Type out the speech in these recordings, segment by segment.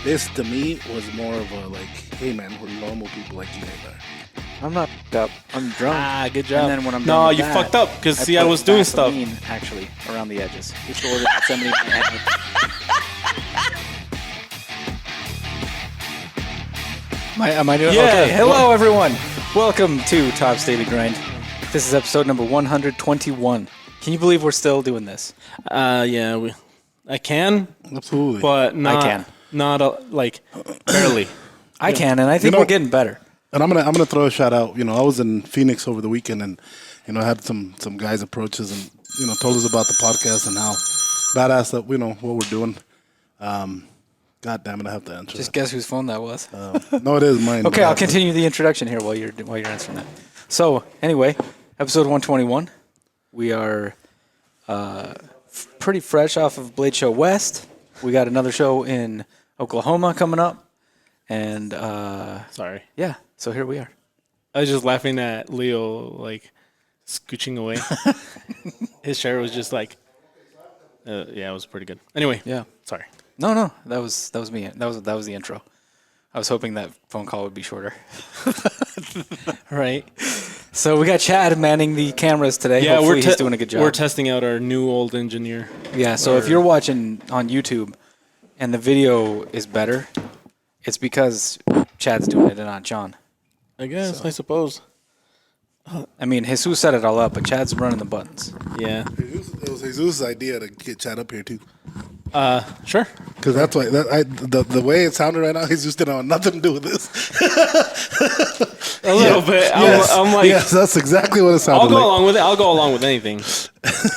This to me was more of a like, hey man, we're normal people like you guys are. I'm not f***ed up. I'm drunk. Ah, good job. And then when I'm no, done with you that, fucked up because see, I put was doing stuff. Vaseline, actually, around the edges. Just ordered somebody. Am I doing? Yeah. Okay. Hello, everyone. Welcome to Topps Daily Grind. This is episode number 121. Can you believe we're still doing this? Yeah, I can, Absolutely. but not. I can. Not like barely. I can, and I think we're getting better. And I'm gonna throw a shout out. You know, I was in Phoenix over the weekend, and I had some guys approach us and told us about the podcast and how badass that what we're doing. God damn it, I have to answer. Just guess whose phone that was. No, it is mine. Okay, I'll continue the introduction here while you're answering that. So anyway, episode 121. We are pretty fresh off of Blade Show West. We got another show in Oklahoma coming up, and Sorry, yeah. So here we are. I was just laughing at Leo like scooching away. His chair was just like, yeah, it was pretty good. Anyway, Yeah. sorry. No, that was me. That was the intro. I was hoping that phone call would be shorter. Right. So we got Chad manning the cameras today. Yeah, Hopefully he's doing a good job. We're testing out our new old engineer. Yeah, so if you're watching on YouTube and the video is better, it's because Chad's doing it and not John. I guess. I suppose. I mean, Jesus set it all up, but Chad's running the buttons. Yeah. It was Jesus' idea to get Chad up here too. Sure. Because that's why the way it sounded right now, Jesus didn't have nothing to do with this. A little bit. Yes. I'm like, yes, that's exactly what it sounded I'll go like. along with it. I'll go along with anything.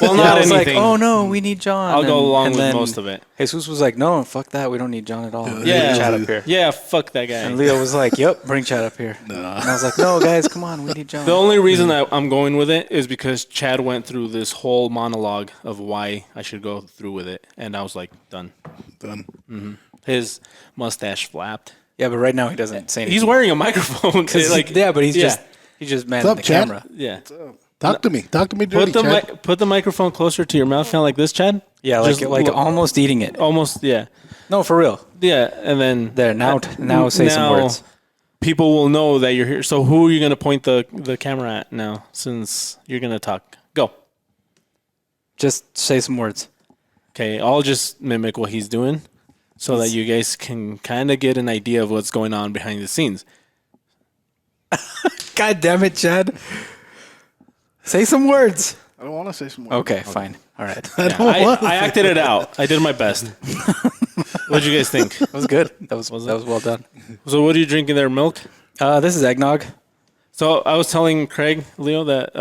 Well, Yeah, not I was anything. like, oh no, we need John. I'll go along and with then most of it. Jesus was like, no, fuck that. We don't need John at all. We Yeah. need Chad up here. Yeah, fuck that guy. And Leo was like, yep, bring Chad up here. And I was like, no, guys, come on. We need John. The only reason that I'm going with it is because Chad went through this whole monologue of why I should go through with it, and I was like, done. Done. His mustache flapped. Yeah, but right now he doesn't say anything. He's wearing a microphone. Yeah, but he's just manning What's up, the Chad? camera. Yeah. Talk to me. Talk to me dirty, Chad. Put the microphone closer to your mouth, kind of like this, Chad. Yeah, Just like look- almost eating it. almost. Yeah. No, for real. Yeah, and then There, now say some words. People will know that you're here. So who are you going to point the camera at now? Since you're going to talk, go. Just say some words. Okay, I'll just mimic what he's doing, so that you guys can kind of get an idea of what's going on behind the scenes. God damn it, Chad. Say some words. I don't want to say some more. Okay, fine. All right. I acted it out. I did my best. What'd you guys think? That was good. That was well done. So what are you drinking there? Milk? This is eggnog. So I was telling Craig, Leo, that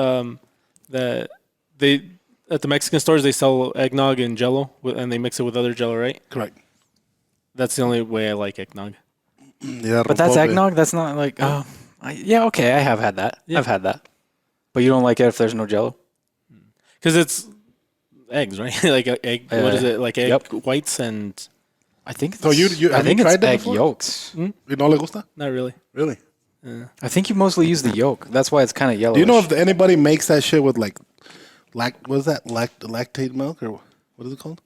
that they at the Mexican stores they sell eggnog and Jello, and they mix it with other Jello, right? Correct. That's the only way I like eggnog. Yeah, But that's rompope. eggnog? That's not like... yeah, okay. I have had that. Yeah. I've had that. But you don't like it if there's no Jello? Because it's eggs, right? Like egg. What is it? Like egg whites and I think it's, So you I have think you it's tried that egg before? yolks. You no le gusta? not really. Really? I think you mostly use the yolk. That's why it's kind of yellow. Do you know if anybody makes that shit with what is that? Lactate milk or what is it called?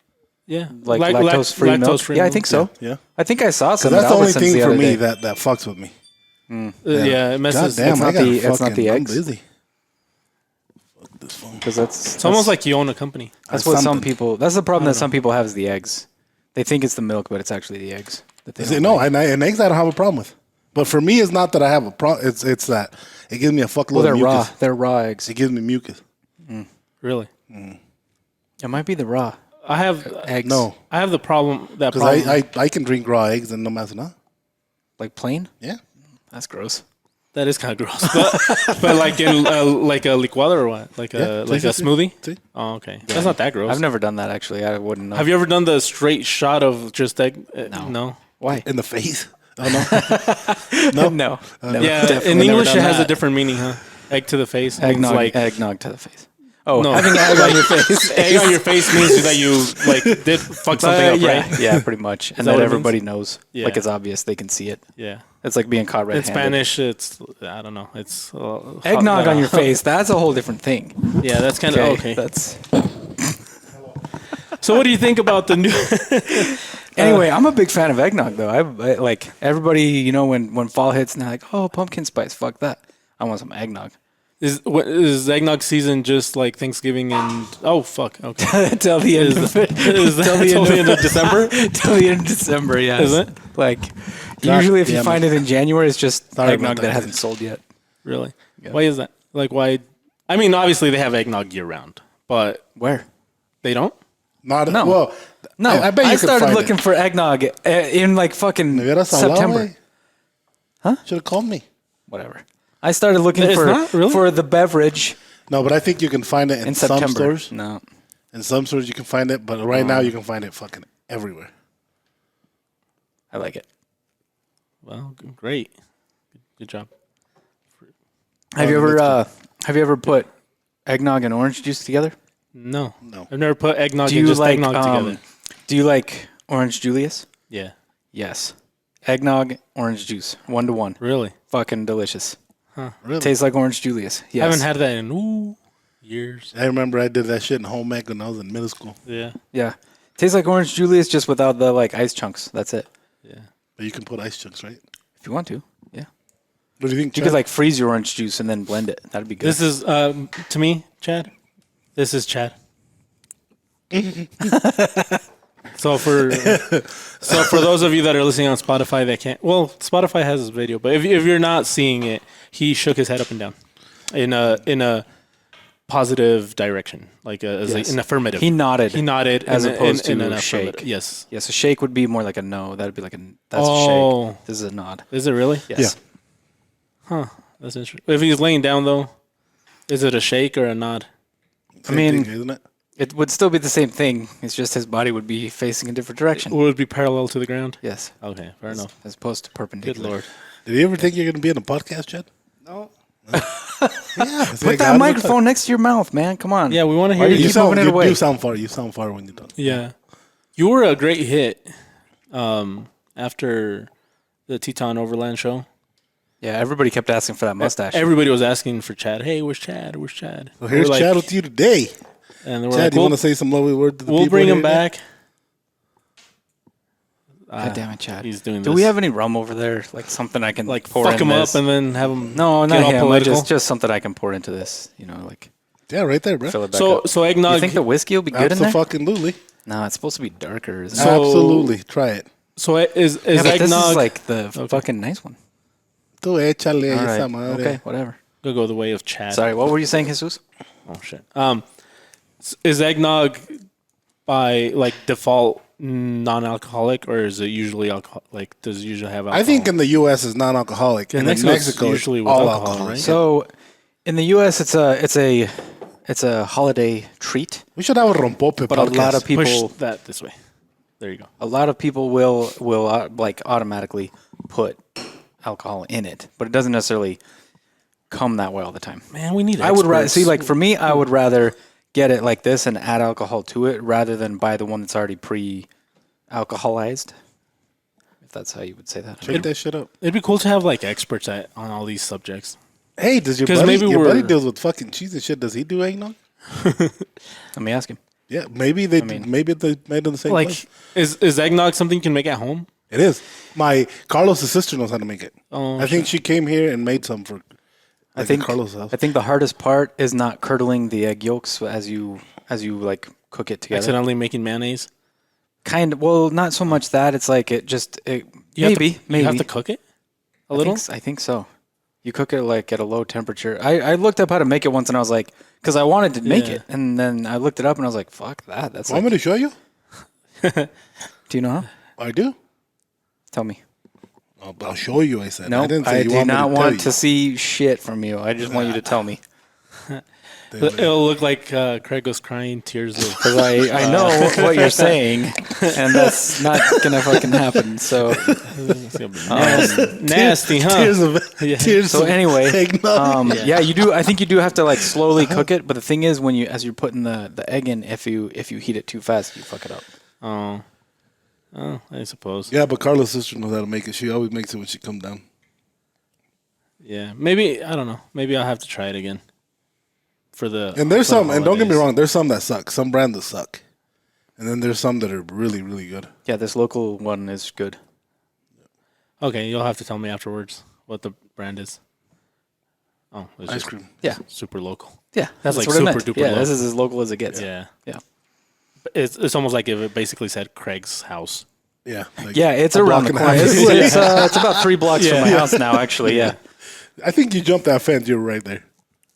Yeah, like lactose-free milk? Yeah, I think so. Yeah. I think I saw some. Because that's the only Albertsons thing for other me day. that fucks with me. yeah. It messes. God damn, not I gotta it's not the I'm eggs. busy. Fuck this phone. Because It's almost like you own a company. that's what some something. people. That's the problem that some people have is the eggs. They think it's the milk, but it's actually the eggs. That they See, don't no, like. and eggs I don't have a problem with. But for me, it's not that I have a problem. It's that it gives me a fuckload Well, they're of raw. mucus. They're raw eggs. It gives me mucus. Really, It might be the raw I have. eggs. No, I have the problem. That because problem. I can drink raw eggs and no matter nada. Like plain. Yeah. That's gross. That is kind of gross. But like in like a licuado or what? Like a Yeah, sí. smoothie? See? Oh, okay. That's not that gross. I've never done that actually. I wouldn't know. Have you ever done the straight shot of just egg? No. Why? In the face. Oh no. No. Yeah, Definitely in never English done it has a that. different meaning, huh? Egg to the face. means Eggnog. like Eggnog to the face. Oh, No. having egg on your face. egg on your face means that you like did fuck something up, yeah, right? yeah, pretty much. And that that what it everybody knows. Yeah. Like it's obvious. They can see it. Yeah. It's like being caught In red-handed. Spanish, it's I don't know. It's Eggnog on your face. That's a whole different thing. Yeah, that's kind of okay. That's So, what do you think about the new? Anyway, I'm a big fan of eggnog, though. I like everybody, you know, when fall hits and they're like, "Oh, pumpkin spice, fuck that." I want some eggnog. Is eggnog season just like Thanksgiving and fuck, okay. Till the end of it. Is that till the end of December? Till the end of December, yes. Is it? Like, God usually if you damn find it in January, it's just Sorry eggnog about that that. hasn't sold yet. Really? Why is that? Like why? I mean, obviously they have eggnog year round, but Where? they don't. Not No. well. No, I bet you could started find looking it. for eggnog in like fucking Me hubieras hablado, September. güey. Huh? Should have called me. Whatever. I started looking It's not? Really? for the beverage No, but I think you can find it in in some September. stores. No. In some stores you can find it, but right now you can find it fucking everywhere. I like it. Well, great. Good job. Have you ever put eggnog and orange juice together? No. No. I've never put eggnog Do and you just like eggnog together. Do you like orange Julius? Yeah. Yes. Eggnog, orange juice, 1-to-1. Really? Fucking delicious. Really? Tastes like orange Julius. Yes. I haven't had that in years. I remember I did that shit in home ec when I was in middle school. Yeah. Yeah. Tastes like orange Julius just without the like ice chunks. That's it. Yeah. But you can put ice chunks, right? If you want to. Yeah. What do you think? You Chad? could like freeze your orange juice and then blend it. That'd be good. This is to me, Chad. This is Chad. So for those of you that are listening on Spotify that can't, well, Spotify has this video, but if you're not seeing it, he shook his head up and down in a positive direction, like Yes. an affirmative. He nodded. He nodded as opposed in to an a shake. affirmative. Yes. Yes, a shake would be more like a no. That'd be like that's a Oh. shake. This is a nod. Is it really? Yes. Yeah. That's interesting. If he's laying down though, is it a shake or a nod? Same mean- thing, isn't it? It would still be the same thing. It's just his body would be facing a different direction. Would it be parallel to the ground? Yes. Okay, fair enough. As opposed to Good perpendicular. lord. Did you ever think you're going to be in a podcast, Chad? No. Yeah. Put that microphone next to your mouth, man. Come on. Yeah, we want to Why hear do you. you keep moving it away? You sound far. You sound far when you don't. Yeah, you were a great hit after the Teton Overland show. Yeah, everybody kept asking for that mustache. Everybody was asking for Chad. Hey, where's Chad? Where's Chad? So here's We're like- Chad with you today. And then we're Chad, like, you want to say some lovely word to the we'll people bring him here? back. God damn it, Chad. He's doing Do this. we have any rum over there? Like something I can like pour fuck in him this? up and then have him? No, get not all him. political? Just something I can pour into this. You know, like Yeah, right there, bro. fill it back So up. so eggnog. You think the whiskey will be good in there? Absolutely. No, it's supposed to be darker. Isn't So- it? Absolutely. Try it. so is Yeah, but this eggnog is like the fucking nice one. Tú échale All esa right. madre. Okay, whatever. gonna go the way of Chad? Sorry, what were you saying, Jesus? Oh shit. Is eggnog by like default non-alcoholic, or is it usually alcohol? Like, does it usually have alcohol? I think in the U.S. it's non-alcoholic, and in Mexico, it's Mexico it's usually with all alcohol, alcohol. right? So, in the U.S., it's a holiday treat, We should have a rompope but podcast. a lot of push people that this way. There you go. will like automatically put alcohol in it, but it doesn't necessarily come that way all the time. Man, we need. I would rather experts. see, like for me, I would rather get it like this and add alcohol to it rather than buy the one that's already pre-alcoholized. If that's how you would say that. Check that shit up. It'd be cool to have like experts on all these subjects. Hey, does your 'Cause buddy, maybe your buddy we're- deals with fucking cheese and shit? Does he do eggnog? Let me ask him. Yeah, maybe they mean- maybe they made in the same Like, place. is eggnog something you can make at home? It is. My Carlos' sister knows how to make it. Oh, I think she came here and made some for. I think Carlos' house. I think the hardest part is not curdling the egg yolks as you like cook it together. Accidentally making mayonnaise. Kind of. Well, not so much that. It's like it just You maybe have to, maybe you have to cook it a little. I think so. You cook it like at a low temperature. I looked up how to make it once and I was like, because I wanted to make Yeah. it, and then I looked it up and I was like, fuck that. That's Want like, me to show you? do you know how? I do. Tell me. I'll show you. I said. No, didn't say I you do want me not to tell want you. to see shit from you. I just want you to tell me. It'll look like Craig was crying tears of. Because I know what you're saying, and that's not gonna fucking happen. So Nasty, huh? Tears of Yeah. tears. so of anyway, eggnog. yeah, you do. I think you do have to like slowly cook it. But the thing is, when as you're putting the egg in, if you heat it too fast, you fuck it up. Oh, I suppose. Yeah, but Carlos' sister knows how to make it. She always makes it when she comes down. Yeah, maybe I don't know. Maybe I'll have to try it again. For the And there's for the some, and don't get me holidays. wrong, there's some that suck. Some brands that suck. And then there's some that are really, really good. Yeah, this local one is good. Okay, you'll have to tell me afterwards what the brand is. Oh, it's Ice just cream. Yeah, super local. yeah. That's like what I super meant. duper Yeah, local. this is as local as it gets. Yeah. Yeah. It's almost like if it basically said Craig's house. Yeah. Like Yeah, it's a around block the and a corner. half. It's about 3 blocks from my house now, actually. Yeah, I think you jumped that fence. You're right there.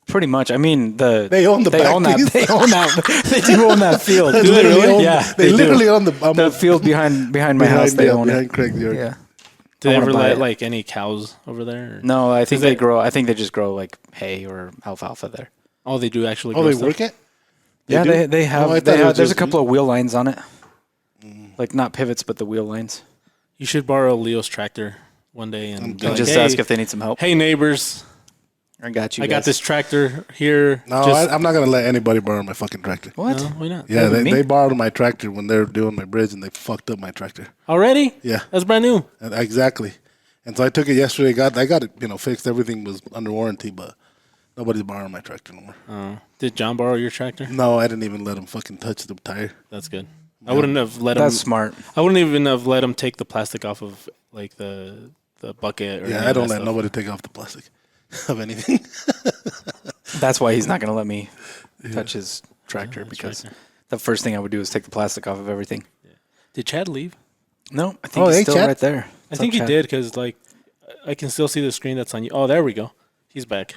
pretty much. I mean, They own the they back own that. piece. They own that. They do own that field. They Do they literally really? own- Yeah, They do. literally own the The field behind my house. They own behind it. Craig's yard. Yeah. Do they I wanna ever buy let it. like any cows over there? Or? No, I think they- they grow. I think they just grow like hay or alfalfa there. Oh, they do actually. Oh, grow they stuff? work it? Yeah, do? they have. Oh, I they thought it have was there's a just couple of wheel lines on it, like not pivots, but the wheel lines. You should borrow Leo's tractor one day and, be And like, just hey, ask if they need some help. hey neighbors, I got you. I got guys. this tractor here. No, Just, I'm not gonna let anybody borrow my fucking tractor. What? no, why not? Yeah, Even me? they borrowed my tractor when they were doing my bridge, and they fucked up my tractor. Already? Yeah, That's brand new. and exactly. And so I took it yesterday. I got it, fixed. Everything was under warranty, but nobody's borrowing my tractor no more. Did John borrow your tractor? No, I didn't even let him fucking touch the tire. That's good. I wouldn't have let him. That's smart. I wouldn't even have let him take the plastic off of like the bucket. Or any Yeah, of I don't that let stuff. nobody take off the plastic of anything. That's why he's not going to let me touch his tractor because tractor. the first thing I would do is take the plastic off of everything. Did Chad leave? No, I think Oh, he's hey, still Chad. right there. I What's think up, he Chad? did because like I can still see the screen that's on you. Oh, there we go. He's back.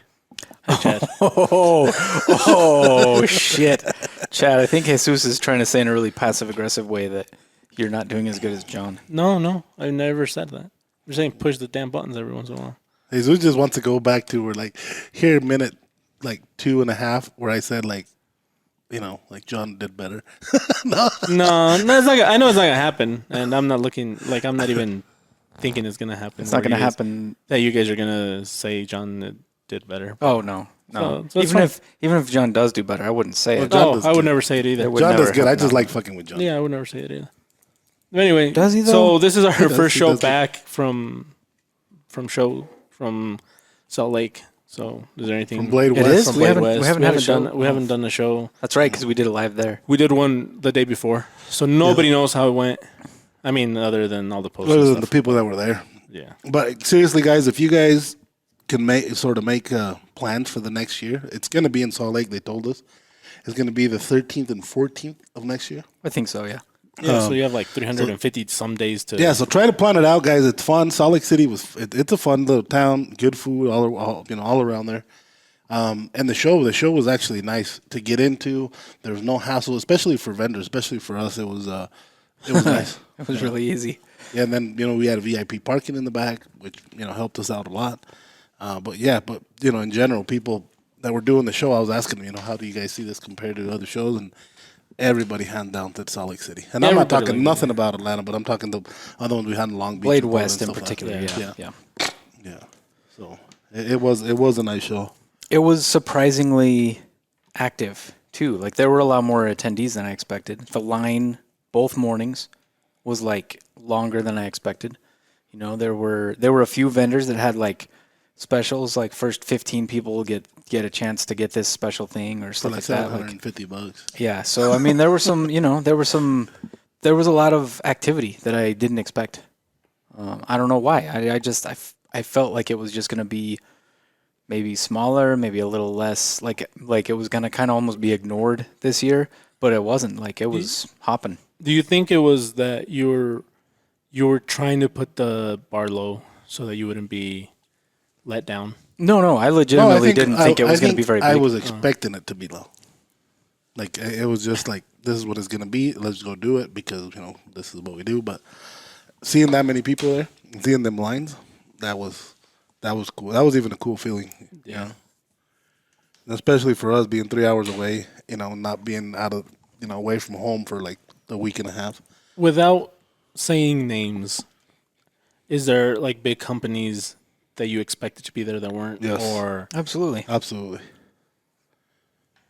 Hi, Chad. Oh shit, Chad! I think Jesus is trying to say in a really passive-aggressive way that you're not doing as good as John. No, I never said that. You're saying push the damn buttons every once in a while. Jesus just wants to go back to where here minute 2.5 where I said like John did better. No, it's not. I know it's not gonna happen, and I'm not looking like I'm not even thinking it's gonna happen. It's not going to happen. That you guys are gonna say John did better. Oh no. So it's fine. Even if John does do better, I wouldn't say it. John Oh, does I would good. never say it either. It would John never does good. I happen just that like way. fucking with John. Yeah, I would never say it either. But anyway, Does he, though? So this is our does, first he show does. back from Salt Lake. So is there anything From Blade It West. is? from We Blade haven't- West? we haven't had a show? We haven't done a show. That's right, because we did it live there. We did one the day before, so nobody knows how it went. I mean, other than all the posts. Other and than the stuff. people that were there. Yeah. But seriously, guys, if you guys can make plans for the next year, it's going to be in Salt Lake. They told us it's going to be the 13th and 14th of next year. I think so. Yeah. Yeah, so you have like 350 some days to. Yeah, so try to plan it out, guys. It's fun. Salt Lake City it's a fun little town. Good food all around there. And the show was actually nice to get into. There was no hassle, especially for vendors, especially for us. It was nice. It was really easy. Yeah, and then we had a VIP parking in the back, which helped us out a lot. But in general, people that were doing the show, I was asking them, how do you guys see this compared to other shows? And everybody hand down to Salt Lake City. And I'm not Everybody talking liked nothing about Atlanta, but I'm talking the other ones we had in Long Beach, Blade and West in Portland, stuff like particular. that. Yeah. Yeah. So it was a nice show. It was surprisingly active too. Like there were a lot more attendees than I expected. The line both mornings was like longer than I expected. There were a few vendors that had like specials, like first 15 people will get a chance to get this special thing or For stuff like like that. Like, $750. yeah. So I mean, there were some. There was a lot of activity that I didn't expect. I don't know why. I felt like it was just going to be maybe smaller, maybe a little less. Like it was going to kind of almost be ignored this year, but it wasn't. Like it was hopping. Do you think it was that you were trying to put the bar low so that you wouldn't be let down? No, I legitimately didn't think it was going to be very big. I was expecting it to be low. Like it was just like, this is what it's going to be. Let's go do it because this is what we do. But seeing that many people there, seeing them lines, that was cool. That was even a cool feeling. Yeah. And especially for us being 3 hours away, not being out of away from home for like a week and a half. Without saying names, is there like big companies that you expected to be there that weren't? Yes. Or Absolutely. Absolutely.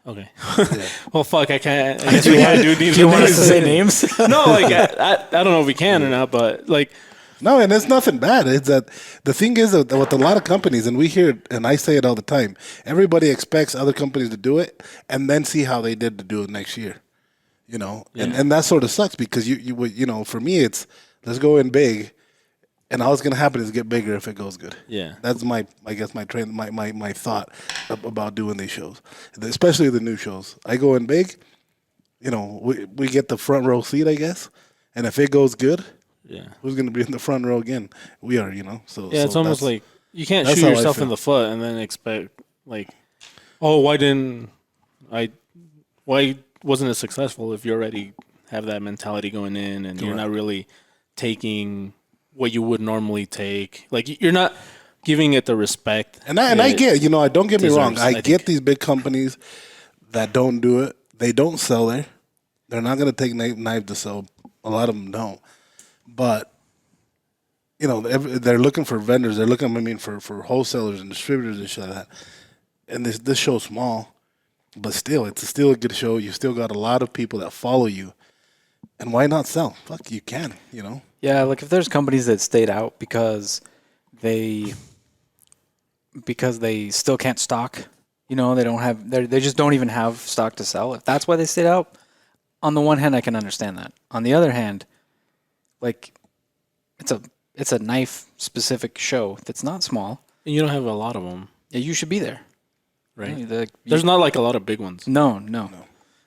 okay. Yeah. Well, fuck, I can't. I guess we gotta do these. Do you want us to say names? No, like I don't know if we can or not, but like No, and it's nothing bad. It's that the thing is that with a lot of companies, and we hear it, and I say it all the time, everybody expects other companies to do it and then see how they did to do it next year. You know, Yeah. and that sort of sucks because you know, for me it's let's go in big, and all that's gonna happen is get bigger if it goes good. Yeah. That's my I guess my thought about doing these shows, especially the new shows. I go in big, you know, we get the front row seat, I guess, and if it goes good, Yeah. who's gonna be in the front row again? We are, you know. So Yeah, it's so almost that's- like you can't that's shoot how I yourself in feel. the foot and then expect like, oh, why didn't I? Why wasn't it successful if you already have that mentality going in and you're not really taking what you would normally take? Like you're not giving it the respect. And I it get, you know, don't get me wrong. deserves, I I get think. these big companies that don't do it. They don't sell there. They're not going to take knives to sell. A lot of them don't. But you know, they're looking for vendors. They're looking, I mean, for wholesalers and distributors and shit like that. And this show's small, but still, it's still a good show. You still got a lot of people that follow you. And why not sell? Fuck, you can, you know. Yeah, like if there's companies that stayed out because they still can't stock, you know, they don't have they just don't even have stock to sell. If that's why they stayed out, on the one hand I can understand that. On the other hand, like it's a knife specific show that's not small. And you don't have a lot of them, Yeah, you should be there. right? You know, There's not like a lot of big ones. no.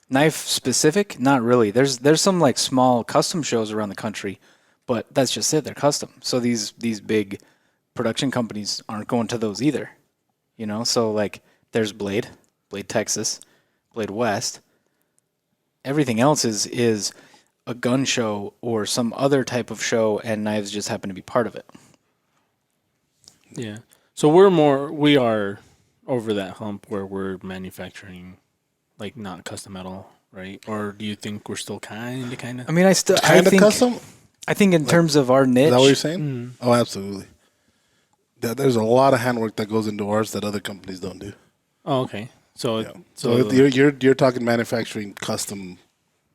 Knife specific? Not really. There's some like small custom shows around the country, but that's just it. They're custom. So these big production companies aren't going to those either. You know, so like there's Blade Texas, Blade West. Everything else is a gun show or some other type of show, and knives just happen to be part of it. Yeah. So we are over that hump where we're manufacturing, like not custom metal, right? Or do you think we're still kind of? I mean, I Kind of think custom? I think in terms of our niche, Is that what you're saying? Oh, absolutely. There's a lot of handwork that goes into ours that other companies don't do. Oh, okay. So Yeah. So you're talking manufacturing custom,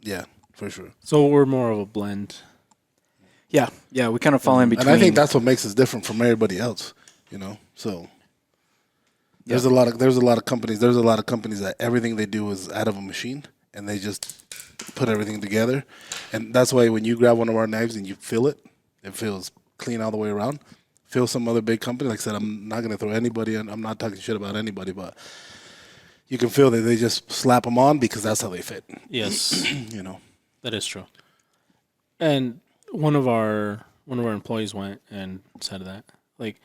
yeah, for sure. so we're more of a blend. yeah, we kind of fall in between. And I think that's what makes us different from everybody else, you know. So there's a lot of companies that everything they do is out of a machine and they just put everything together. And that's why when you grab one of our knives and you feel it, it feels clean all the way around. Feel some other big company, like I said, I'm not going to throw anybody in. I'm not talking shit about anybody, but you can feel that they just slap them on because that's how they fit, Yes, you know. that is true. And one of our employees went and said that, like,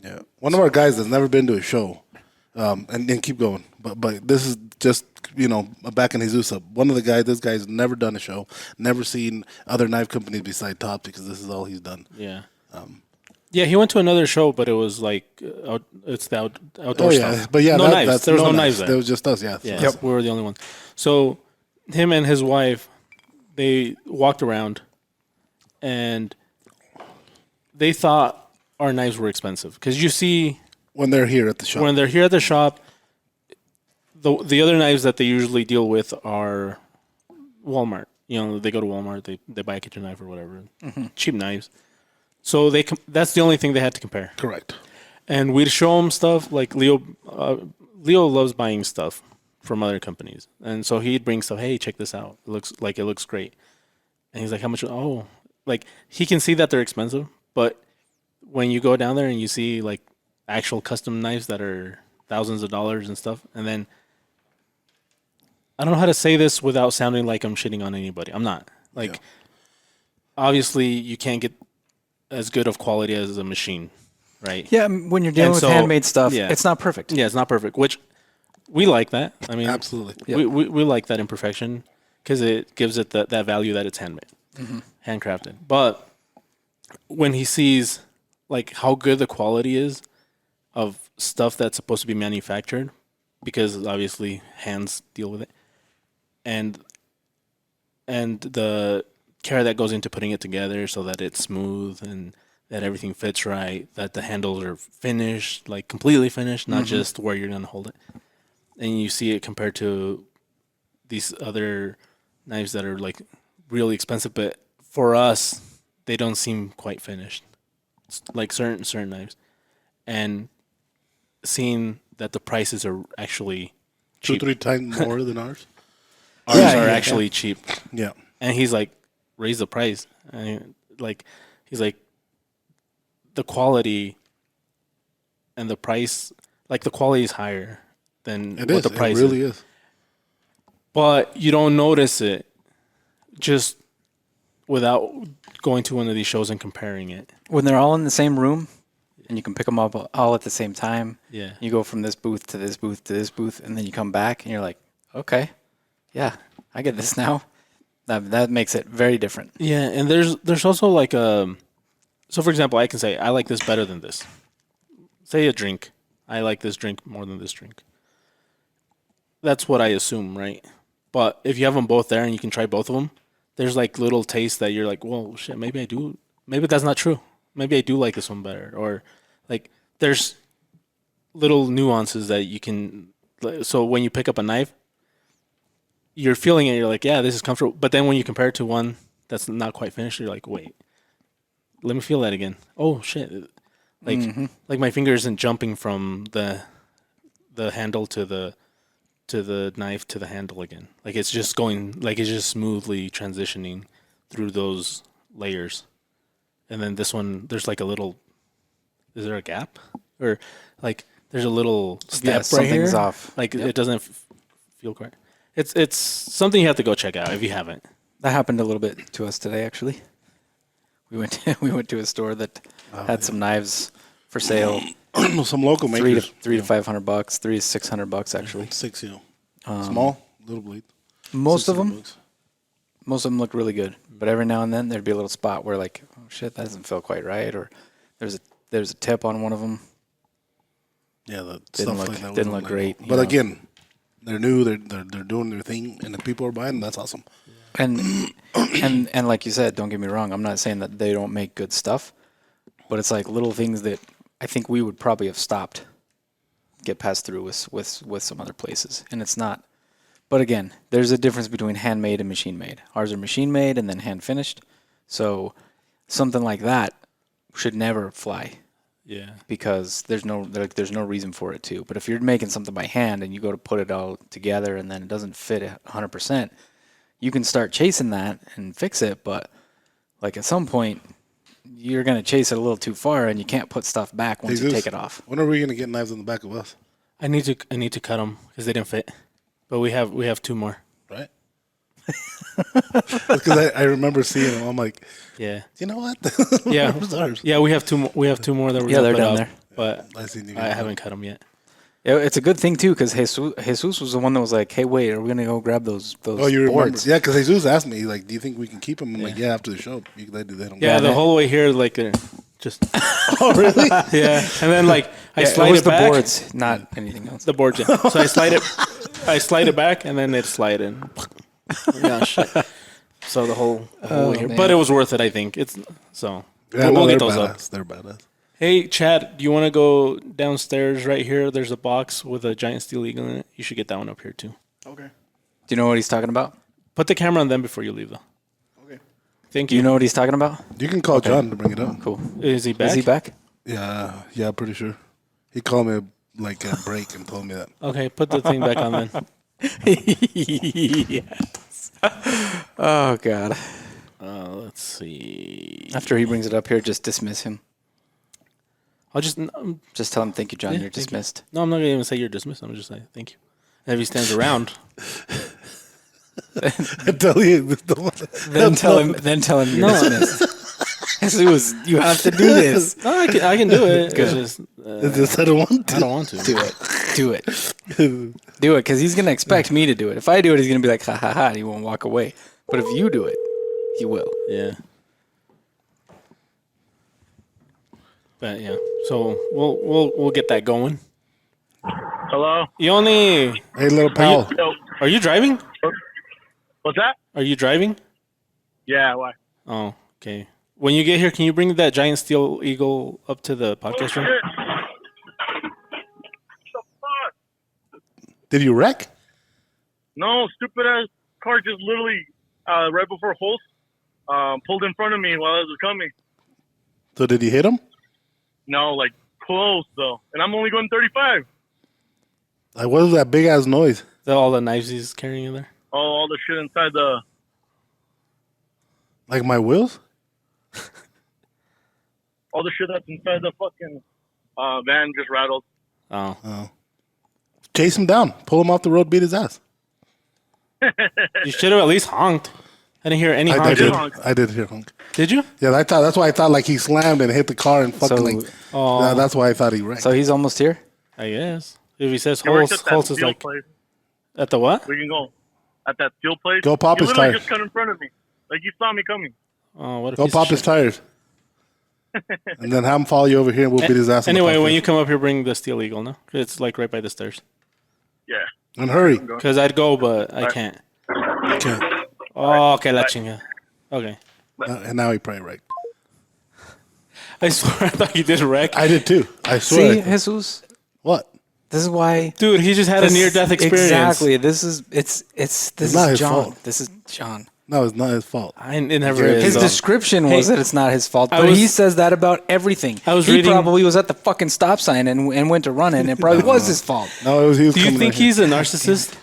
Yeah, one of our guys that's never been to a show, and keep going. But this is just, you know, back in Jesus up. This guy's never done a show, never seen other knife companies beside Tops because this is all he's done. yeah. Yeah, he went to another show, but it was like it's the outdoor stuff. but yeah, no knives. There was no knives there. There was just us. Yeah, Yeah, we were the only ones. So him and his wife, they walked around, and they thought our knives were expensive because you see when they're here at the shop. when they're here at the shop, the other knives that they usually deal with are Walmart. You know, they go to Walmart, they buy a kitchen knife or whatever, cheap knives. So that's the only thing they had to compare. Correct. And we'd show him stuff like Leo. Leo loves buying stuff from other companies, and so he'd bring stuff. Hey, check this out. It looks great. And he's like, "How much?" Oh, like he can see that they're expensive, but when you go down there and you see like actual custom knives that are thousands of dollars and stuff, and then I don't know how to say this without sounding like I'm shitting on anybody. I'm not. Like, obviously, you can't get as good of quality as a machine, right? Yeah, when you're dealing And with so- handmade stuff, yeah. it's not perfect. Yeah, it's not perfect, which we like that. I mean, Absolutely. we like that imperfection because it gives it that value that it's handmade, handcrafted. But when he sees like how good the quality is of stuff that's supposed to be manufactured, because obviously hands deal with it, and the care that goes into putting it together so that it's smooth and that everything fits right, that the handles are finished, like completely finished, not just where you're gonna hold it. And you see it compared to these other knives that are like really expensive, but for us, they don't seem quite finished. It's like certain knives, and seeing that the prices are actually cheap. 2-3 times more than ours. ours Yeah, are yeah, actually cheap. Yeah. And he's like, raise the price. And he's like, the quality and the price, like the quality is higher than It what is. the price It really is. is. But you don't notice it just without going to one of these shows and comparing it. When they're all in the same room and you can pick them up all at the same time, Yeah. you go from this booth to this booth to this booth, and then you come back and you're like, okay, yeah, I get this now. That makes it very different. Yeah, and there's also like so for example, I can say I like this better than this. Say a drink. I like this drink more than this drink. That's what I assume, right? But if you have them both there and you can try both of them, there's like little tastes that you're like, well, shit, maybe I do. Maybe that's not true. Maybe I do like this one better. Or like there's little nuances that you can. So when you pick up a knife, you're feeling it. You're like, yeah, this is comfortable. But then when you compare it to one that's not quite finished, you're like, wait, let me feel that again. Oh shit! Like my finger isn't jumping from the handle to the knife to the handle again. Like it's just going, like it's just smoothly transitioning through those layers. And then this one, there's like a little. Is there a gap, or like there's a little step right something's here? off. Like it doesn't feel correct. It's something you have to go check out if you haven't. That happened a little bit to us today, actually. We went to a store that had some knives for sale. Some local three makers. to $500, $300 to $600 actually. 6, small, little blade. Most of 600 them, bucks. most of them looked really good, but every now and then there'd be a little spot where like, oh shit, that doesn't feel quite right, or there's a tip on one of them. Yeah, the Didn't stuff look- like that. didn't wasn't look great, you But know. again, they're new. They're doing their thing, and if people are buying, that's awesome. And and like you said, don't get me wrong, I'm not saying that they don't make good stuff, but it's like little things that I think we would probably have stopped, get passed through with some other places, and it's not. But again, there's a difference between handmade and machine made. Ours are machine made and then hand finished, so something like that should never fly Yeah. because there's no reason for it to. But if you're making something by hand and you go to put it all together and then it doesn't fit 100%, you can start chasing that and fix it. But like at some point, you're gonna chase it a little too far and you can't put stuff back once you Jesus, take it off. When are we gonna get knives on the back of us? I need to cut them because they didn't fit. But we have 2 more. Right? Because I remember seeing them. I'm like, Yeah. you know what? Yeah. Where's ours? Yeah, we have 2 more. We have 2 more that we're Yeah, gonna they're put down up, there. but I seen you. I haven't cut them yet. It's a good thing too because Jesus was the one that was like, "Hey, wait, are we gonna go grab those Oh, you remember? boards?" Yeah, because Jesus asked me, like, do you think we can keep them? I'm like, yeah, after the show. They don't. Yeah, the that- whole way here, like just Oh, really? yeah, and then like I Yeah, slide it was it the back. boards, not anything else. The board, yeah. So I slide it back, and then it slide in. Yeah, shit. So the whole way here, man. but it was worth it. I think it's so. Yeah, we'll no, get they're those up. badass. They're badass. Hey, Chad, do you want to go downstairs right here? There's a box with a giant steel eagle in it. You should get that one up here too. Okay. Do you know what he's talking about? Put the camera on them before you leave, though. Okay. Thank Do you. you know what he's talking about? You can call John to bring it up. Cool. Is he back? Is he back? Yeah, pretty sure. He called me like a break and told me that. Okay, put the thing back on then. Yes. Oh God. Let's see. After he brings it up here, just dismiss him. I'll just Just tell him, "Thank you, John. Yeah, You're thank you. dismissed." no. I'm not gonna even say you're dismissed. I'm just saying thank you. And if he stands around, I tell you, Then tell him. Then tell him you're dismissed. Jesus, you have to do this. no, I can do it. It's Good. just it's just I don't want I don't want to. Do it. Do it. Do it, because he's gonna expect me to do it. If I do it, he's gonna be like, "Ha ha ha," and he won't walk away. But if you do it, he will. Yeah. But yeah, so we'll get that going. Hello? Yoni, Hey, little pal. Yo, are you driving? what's that? Are you driving? Yeah, why? Oh, okay. When you get here, can you bring that giant steel eagle up to the podcast room? The fuck? Did you wreck? No, stupid ass car just literally right before Holst pulled in front of me while I was coming. So did you hit him? No, like close though, and I'm only going 35. Like, what was that big ass noise? All the knives he's carrying in there. all the shit inside the. Like my wheels? All the shit that's inside the fucking van just rattled. Oh. Oh. Chase him down. Pull him off the road. Beat his ass. You should have at least honked. I didn't hear any I honking. did. honk. I did hear honk. Did you? Yeah, that's why I thought like he slammed and hit the car and fucking So- like. Oh, Yeah, that's why I thought he wrecked. So he's almost here. I guess. If he says He works Holtz, at that Holtz is steel like, place. at the what? We can go at that steel place. Go pop he his literally tire. just cut in front of me. Like you saw me coming. Oh, what a Go piece pop of his shit. tires. And then have him follow you over here and we'll beat his ass. on the Anyway, when podcast. you come up here, bring the Steel Eagle, no? It's like right by the stairs. Yeah. And hurry. Because I'd go, but I can't. Okay. Oh, okay, la chinga. Okay. And now he probably wrecked. I swear I thought you did wreck. I did too. I swear. See, Jesus. What? This is why. Dude, he just had a near-death experience. Exactly. This is this not is his John. fault. This is John. No, it's not his fault. It never is. His though. description was that it's not his fault, I but was- he says that about everything. I was he reading- probably was at the fucking stop sign and went to run it, and it probably was his fault. No, it was he was Do you coming think right here. he's a narcissist?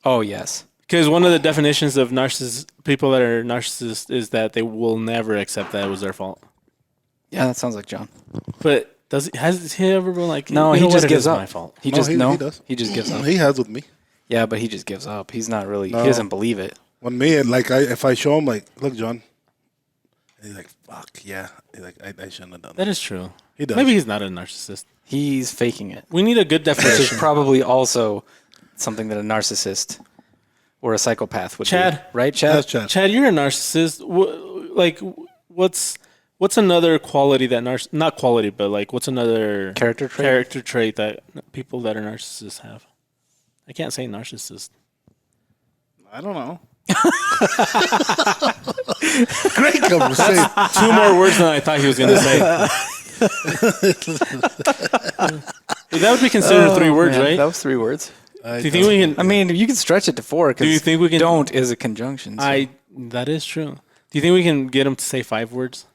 Oh yes. Because one of the definitions of people that are narcissists is that they will never accept that it was their fault. Yeah, that sounds like John. But has he ever been like, No, you he know what, just it gives is up. my fault? He No, just he does. He just gives up. He has with me. Yeah, but he just gives up. He's not really. No. He doesn't believe it. When me and like if I show him like, look, John, and he's like, fuck yeah, he's like, I shouldn't have done that. That is true. He does. Maybe he's not a narcissist. He's faking it, We need a good which is definition. probably also something that a narcissist or a psychopath would Chad. do. Right, Chad? That's Chad. Chad, you're a narcissist. What's another quality that not quality, but like what's another Character trait? character trait that people that are narcissists have? I can't say narcissist. I don't know. Great conversation. 2 more words than I thought he was going to say. That would be considered 3 words, Man, right? That was 3 words. Do you think we can? I mean, you can stretch it to 4 because Do you think we can- don't is a conjunction. So. That is true. Do you think we can get him to say 5 words?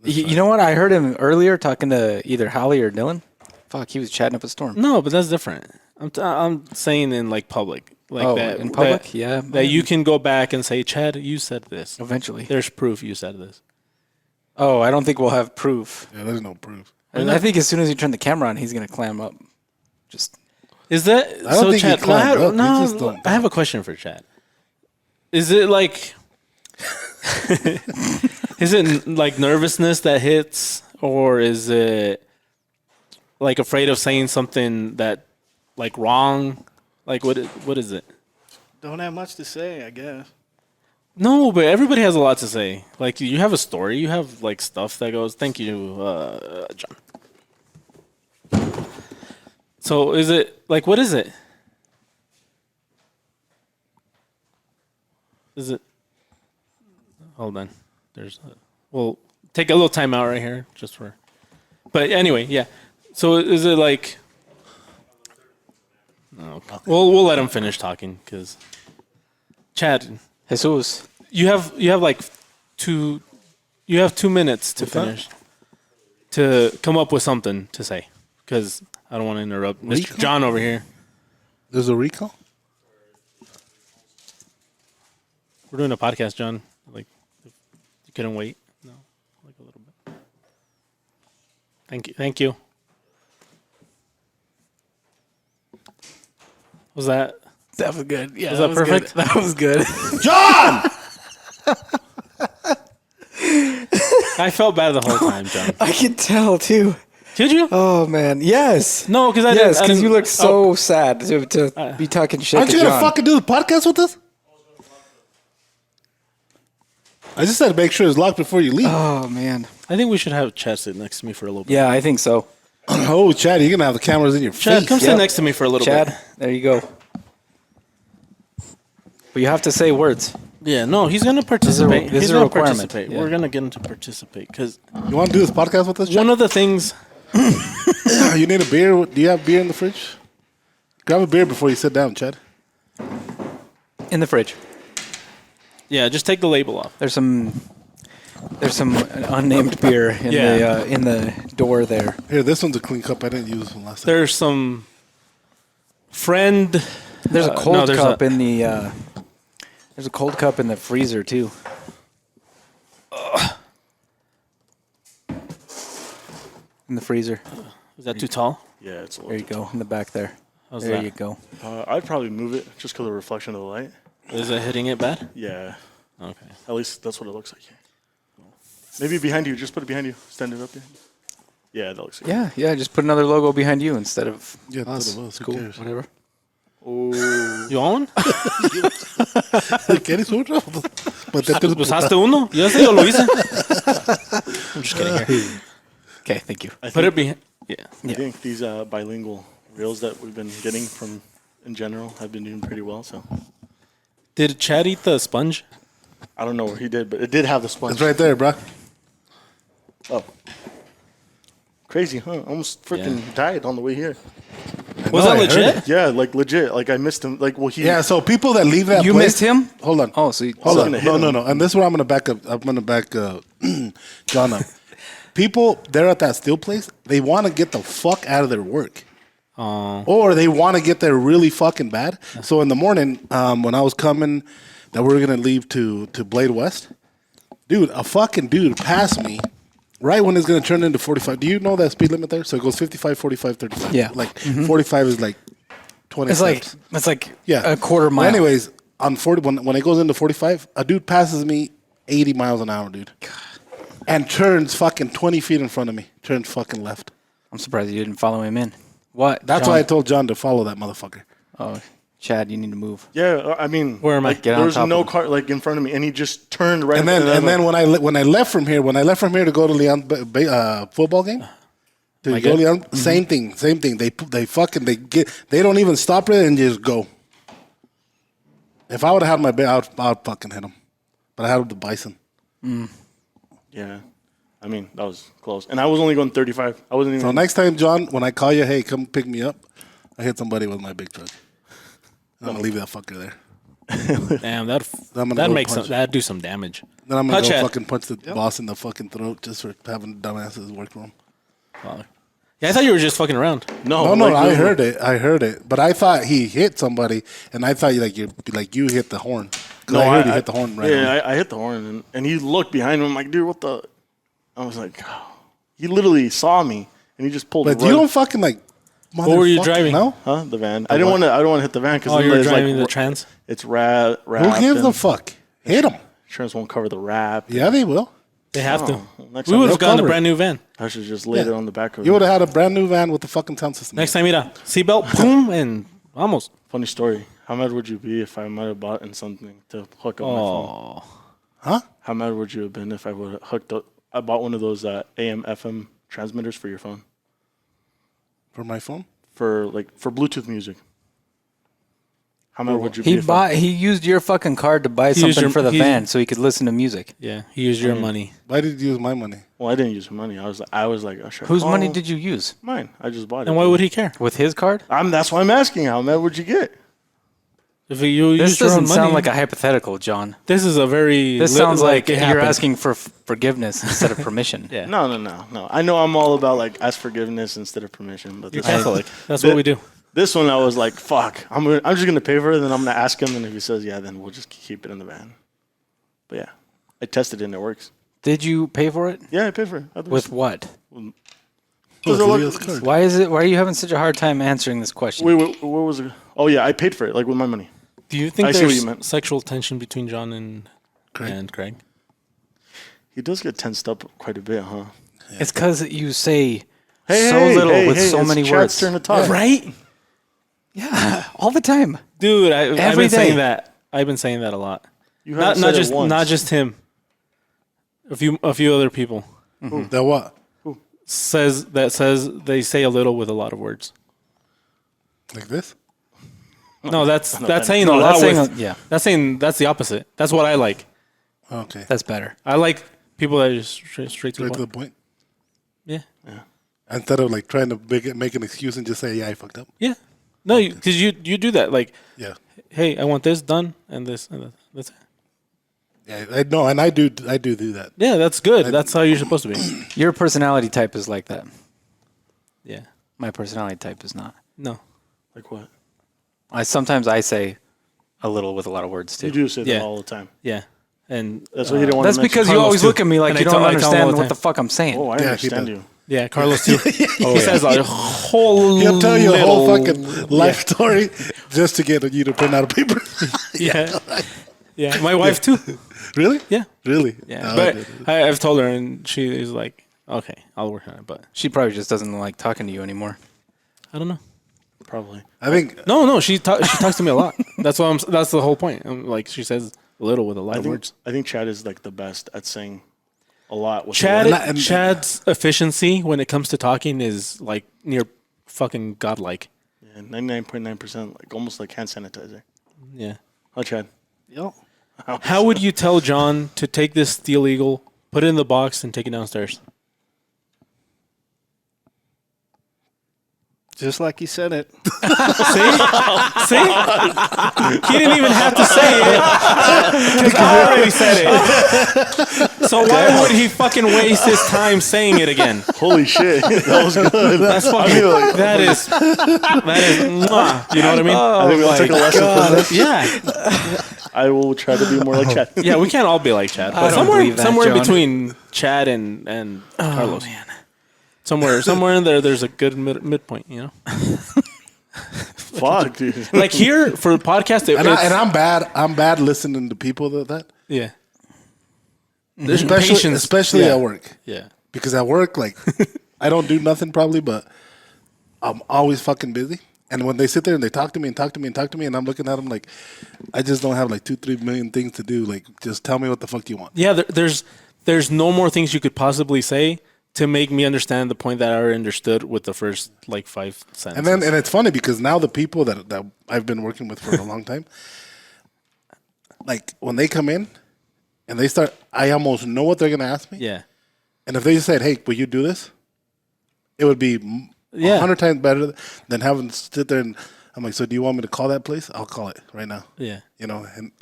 You know what? I heard him earlier talking to either Holly or Dylan. Fuck, he was chatting up a storm. No, but that's different. I'm saying in like public, like Oh, that in public? that- Yeah, That you can go back and say, Chad, you said this. Eventually. There's proof you said this. Oh, I don't think we'll have proof. Yeah, there's no proof. And I think as soon as you turn the camera on, he's going to clam up. Just Is that I don't so? think he Chad, climbed up. He no, just don't- I have a question for Chad. Is it like, is it like nervousness that hits, or is it like afraid of saying something that like wrong? Like what is it? Don't have much to say, I guess. No, but everybody has a lot to say. Like you have a story, you have like stuff that goes. Thank you, John. So is it like what is it? Is it? Hold on. We'll take a little time out right here just for. But anyway, yeah. So is it like? No. We'll let him finish talking because. Chad, Jesus. you have like 2 minutes to What's that? finish to come up with something to say because I don't want to interrupt Mr. Recall? John over here. There's a recall. We're doing a podcast, John. Like you couldn't wait. No, like a little bit. Thank you. Was that? That was good. Yeah, Was that perfect? Good. That was good. John! I felt bad the whole time, John. I can tell, too. Did you? Oh, man. Yes. No, because Yes, because you look Oh, so sad to be talking shit Aren't to you going to John. fucking do the podcast with us? I just had to make sure it's locked before you leave. Oh, man. I think we should have Chad sit next to me for a little bit. Yeah, I think so. Oh, Chad, you're going to have the cameras in your Chad, face. come sit Yep. next to me for a little Chad, bit. there you go. But you have to say words. Yeah, no, he's gonna participate. this He's is a gonna requirement. participate. Yeah. We're gonna get him to participate because You want to do this podcast with us, Chad? one of the things. You need a beer? Do you have beer in the fridge? Grab a beer before you sit down, Chad. In the fridge. Yeah, just take the label off. There's some unnamed beer in the door there. Here, this one's a clean cup. I didn't use this one last time. There's some friend. There's a cold there's cup in the There's a cold cup in the freezer too. In the freezer. Is that too tall? Yeah, it's a There you little. go. In the back there. How's There that? you go. I'd probably move it just because of the reflection of the light. Is it hitting it bad? Yeah, Okay. at least that's what it looks like. Maybe behind you. Just put it behind you. Stand it up behind you. Yeah, that looks good. Yeah, yeah. Just put another logo behind you instead of Yeah, us. instead of us, who Cool. cares? Whatever. You want one? ¿Quieres otro? Métete el Pues hazte uno. Yo sé, yo lo hice. I'm just kidding here. Okay, thank you. I Put it think, behind. Yeah. I think these bilingual reels that we've been getting from in general have been doing pretty well. So Did Chad eat the sponge? I don't know where he did, but it did have the sponge. It's right there, bro. Oh, crazy, huh? Almost freaking Yeah. died on the way here. Was No, that I heard legit? Yeah, like legit. Like I missed him. Like well, he. Yeah, so people that leave that You place, missed him? Hold on. Oh, so you, Hold So- on. gonna No, hit no, him. no. And this is where I'm going to back up. I'm going to back John up. People there at that steel place, they want to get the fuck out of their work. Oh. Or they want to get there really fucking bad. So in the morning, when I was coming, that we were going to leave to Blade West, dude, a fucking dude passed me right when it's going to turn into 45. Do you know that speed limit there? So it goes 55, 45, 35. Yeah. Like 45 is like 20 it's like steps. Yeah. a quarter mile. Well, anyways, on 40 when it goes into 45, a dude passes me 80 miles an hour, dude. And turns fucking 20 feet in front of me. Turns fucking left. I'm surprised you didn't follow him in. What? That's John? why I told John to follow that motherfucker. Oh, Chad, you need to move. Yeah, I mean, Where am I? like, Get on there was top no of it. car like in front of me, and he just turned right. And then when I left from here to go to Leon football game, to I go good? Leon, same thing. They don't even stop it and just go. If I would have had my bet, I'd fucking hit him. But I had the bison. Yeah, I mean that was close, and I was only going 35. I wasn't even. So next time, John, when I call you, hey, come pick me up, I hit somebody with my big truck. I'm gonna leave that fucker there. Damn, I'm gonna that go makes punch. that'd do some damage. Then I'm gonna Touch go it. fucking punch the boss in the fucking throat just for having dumbasses work for him. Wow. Yeah, I thought you were just fucking around. no, No, like, I heard it. But I thought he hit somebody, and I thought you hit the horn. 'Cause I heard you hit the horn right. Yeah, away. I hit the horn, and he looked behind him. I'm like, dude, what the? I was like, he literally saw me, and he just pulled. But right, you don't fucking like. What were you motherfucker, driving? No. huh? The van. I didn't want to. I don't want to hit the van because Oh, you were it's driving like, the trans? It's wrapped. Who gives a fuck? Hit him. Insurance won't cover the wrap. Yeah, they will. They have to. Next We time would have they'll gotten a cover brand new van. I should just laid Yeah. it on the back of You it. would have had a brand new van with the fucking sound system. Next time, mira, seatbelt, boom, and almost. Funny story. How mad would you be if I might have bought in something to hook up my phone? Oh, Huh? How mad would you have been if I would have hooked up? I bought one of those AM FM transmitters for your phone For my phone. for Bluetooth music. How mad would you be? He used your fucking card to buy used something your- for the he- van so he could listen to music. yeah. He used your money. Why did you use my money? Well, I didn't use money. I was like, oh, sure. Whose money did you use? Mine. I just bought it. And why would he care? With his card? That's why I'm asking. How mad would you get? If you This use your own doesn't sound money, like a hypothetical, John. this is a very. This sounds like it you're happened. asking for forgiveness instead of permission. Yeah. No. I know I'm all about like ask forgiveness instead of permission, but You're this Catholic. That's what we do. This one I was like, fuck. I'm just gonna pay for it, then I'm gonna ask him, and if he says yeah, then we'll just keep it in the van. But yeah, I tested it and it works. Did you pay for it? Yeah, I paid for it. With what? Because they're Leo's like- card. Why are you having such a hard time answering this question? Wait, what was it? Oh yeah, I paid for it, like with my money. Do you think I see what there's you meant. sexual tension between John and Craig? He does get tensed up quite a bit, huh? It's because you say Hey, so hey, little hey, with hey, so it's many Chad's words. turn to talk. Right? Yeah, all the time. Dude, I've Every been saying day. that. I've been saying that a lot. You haven't Not said it once. not just him. A few other people That what? says they say a little with a lot of words. Like this? No, that's saying No, a lot that's saying with. yeah, That's the opposite. That's what I like. Okay. that's better. I like people that are just straight to the Straight to the point. point. Yeah. Instead of like trying to make an excuse and just say, yeah, I fucked up. Yeah. No, because you do that. Like, Yeah. hey, I want this done and this and that. That's it. Yeah, I know, and I do that. Yeah, that's good. That's how you're supposed to be. Your personality type is like that. Yeah. My personality type is not. No. Like what? Sometimes I say a little with a lot of words too. You do say that Yeah. all the time. Yeah, and That's why you didn't want That's to mention. because you Carlos always too. look at me like And you I don't tell him all understand the what time. the fuck I'm saying. Oh, I he understand does. you. yeah, Carlos too. He says a whole. He'll tell you a whole little- fucking life story just to get you to print out a paper. Yeah, yeah. My wife too. Really? Yeah, Really? Yeah. Oh, but dude. I've told her, and she is like, "Okay, I'll work on it." But She probably just doesn't like talking to you anymore. I don't know. Probably. I think No, she talks to me a lot. That's what That's the whole point. Like she says a little with a lot I of think words. I think Chad is like the best at saying a lot. With Chad, the And- Chad's efficiency when it comes to talking is like near fucking godlike. 99.9%, like almost like hand sanitizer. Yeah. Oh, Chad. Yep. How would you tell John to take this Steel Eagle, put it in the box, and take it downstairs? Just like you said it. See? He didn't even have to say it. Because I already said it. So why would he fucking waste his time saying it again? Holy shit, that was good. That's fucking. That is. Mwah. You know what I mean? I think we'll take a lesson from this. Yeah. I will try to be more like Chad. Yeah, we can't all be like Chad. I But don't somewhere believe that, somewhere John. between Chad and Carlos. Man. Somewhere in there, there's a good midpoint, you know? Fuck, dude. Like here, for the podcast, and I'm bad. I'm bad listening to people that yeah. There's especially patience. especially Yeah. at work. Yeah. Because at work, like, I don't do nothing probably, but I'm always fucking busy. And when they sit there and they talk to me and talk to me and talk to me, and I'm looking at them like, I just don't have like 2-3 million things to do. Like, just tell me what the fuck you want. Yeah, there's no more things you could possibly say to make me understand the point that I already understood with the first like 5 sentences. And it's funny because now the people that I've been working with for a long time, like when they come in and they start, I almost know what they're gonna ask me. yeah. And if they just said, "Hey, will you do this?" It would be Yeah. 100 times better than having to sit there and I'm like, "So do you want me to call that place? I'll call it right now." Yeah. You know, and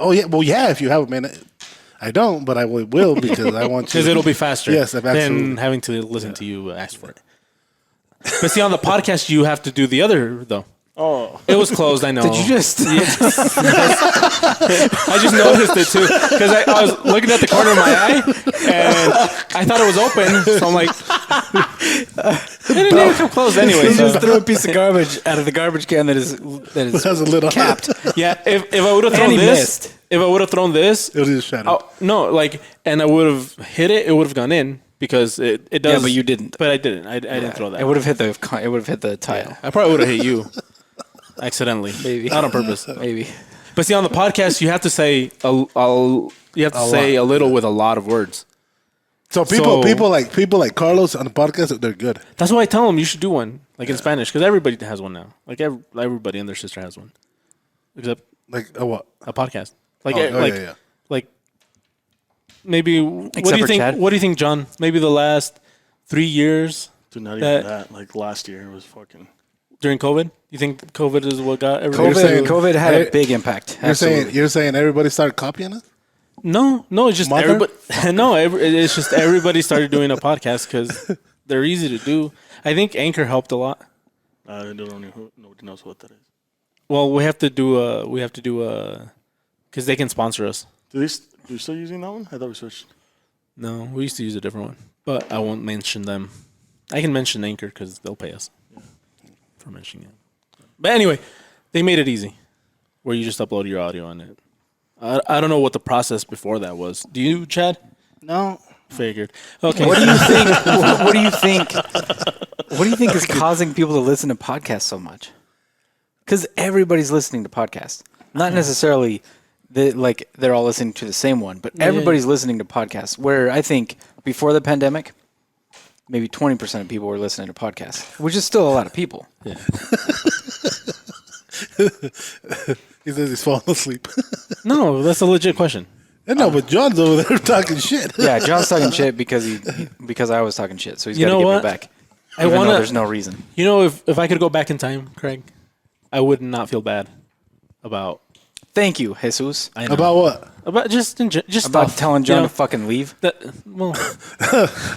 yeah, if you have a minute. I don't, but I will because I want you. Because it'll be faster Yes, than absolutely. having to listen to you ask for it. But see, on the podcast, you have to do the other, though. Oh, It was closed, I know. Did you just? I just noticed it too because I was looking at the corner of my eye and I thought it was open. So I'm like, it didn't even come closed anyway. You So. just threw a piece of garbage out of the garbage can that is has a lid on it. capped. Yeah, if I would have And thrown he this, missed. if I would have thrown this, It'll just shatter. oh, no, like, and I would have hit it, it would have gone in because it does. Yeah, but you didn't. But I didn't. I didn't throw that. It would have hit the tile. I probably would have hit you accidentally, Maybe. not on purpose. Maybe. But see, on the podcast, you have to say a little with a lot of words. So people like Carlos on the podcast, they're good. That's why I tell them you should do one, like in Spanish, because everybody has one now. Like everybody and their sister has one, except Like what? a podcast. Like Yeah. like maybe. What Except do you for think? Chad. What do you think, John? Maybe the last 3 years dude, not That- even that. Like last year was fucking. during COVID. You think COVID is what got everybody? saying- COVID had Hey, a big impact. You're saying everybody started copying us? No, it's just Mother? everybody. It's just everybody started doing a podcast because they're easy to do. I think Anchor helped a lot. I don't know who. Nobody knows what that is. Well, we have to do because they can sponsor us. Do you still using that one? I thought we switched. No, we used to use a different one, but I won't mention them. I can mention Anchor because they'll pay us for mentioning it. But anyway, they made it easy, where you just upload your audio on it. I don't know what the process before that was. Do you, Chad? No. Figured. Okay. What do you think? What do you think? What do you think is causing people to listen to podcasts so much? Because everybody's listening to podcasts, not necessarily they're all listening to the same one, but everybody's listening to podcasts. Where I think before the pandemic, maybe 20% of people were listening to podcasts, which is still a lot of people. Yeah. He says he's falling asleep. No, that's a legit question. No, but John's over there talking shit. Yeah, John's talking shit because because I was talking shit, so he's You got to know give what? me back. I Even though wanna. there's no reason. You know, if I could go back in time, Craig, I would not feel bad about. Thank you, Jesus. I know. About what? About just About stuff, telling you John know, to fucking leave. that. Well,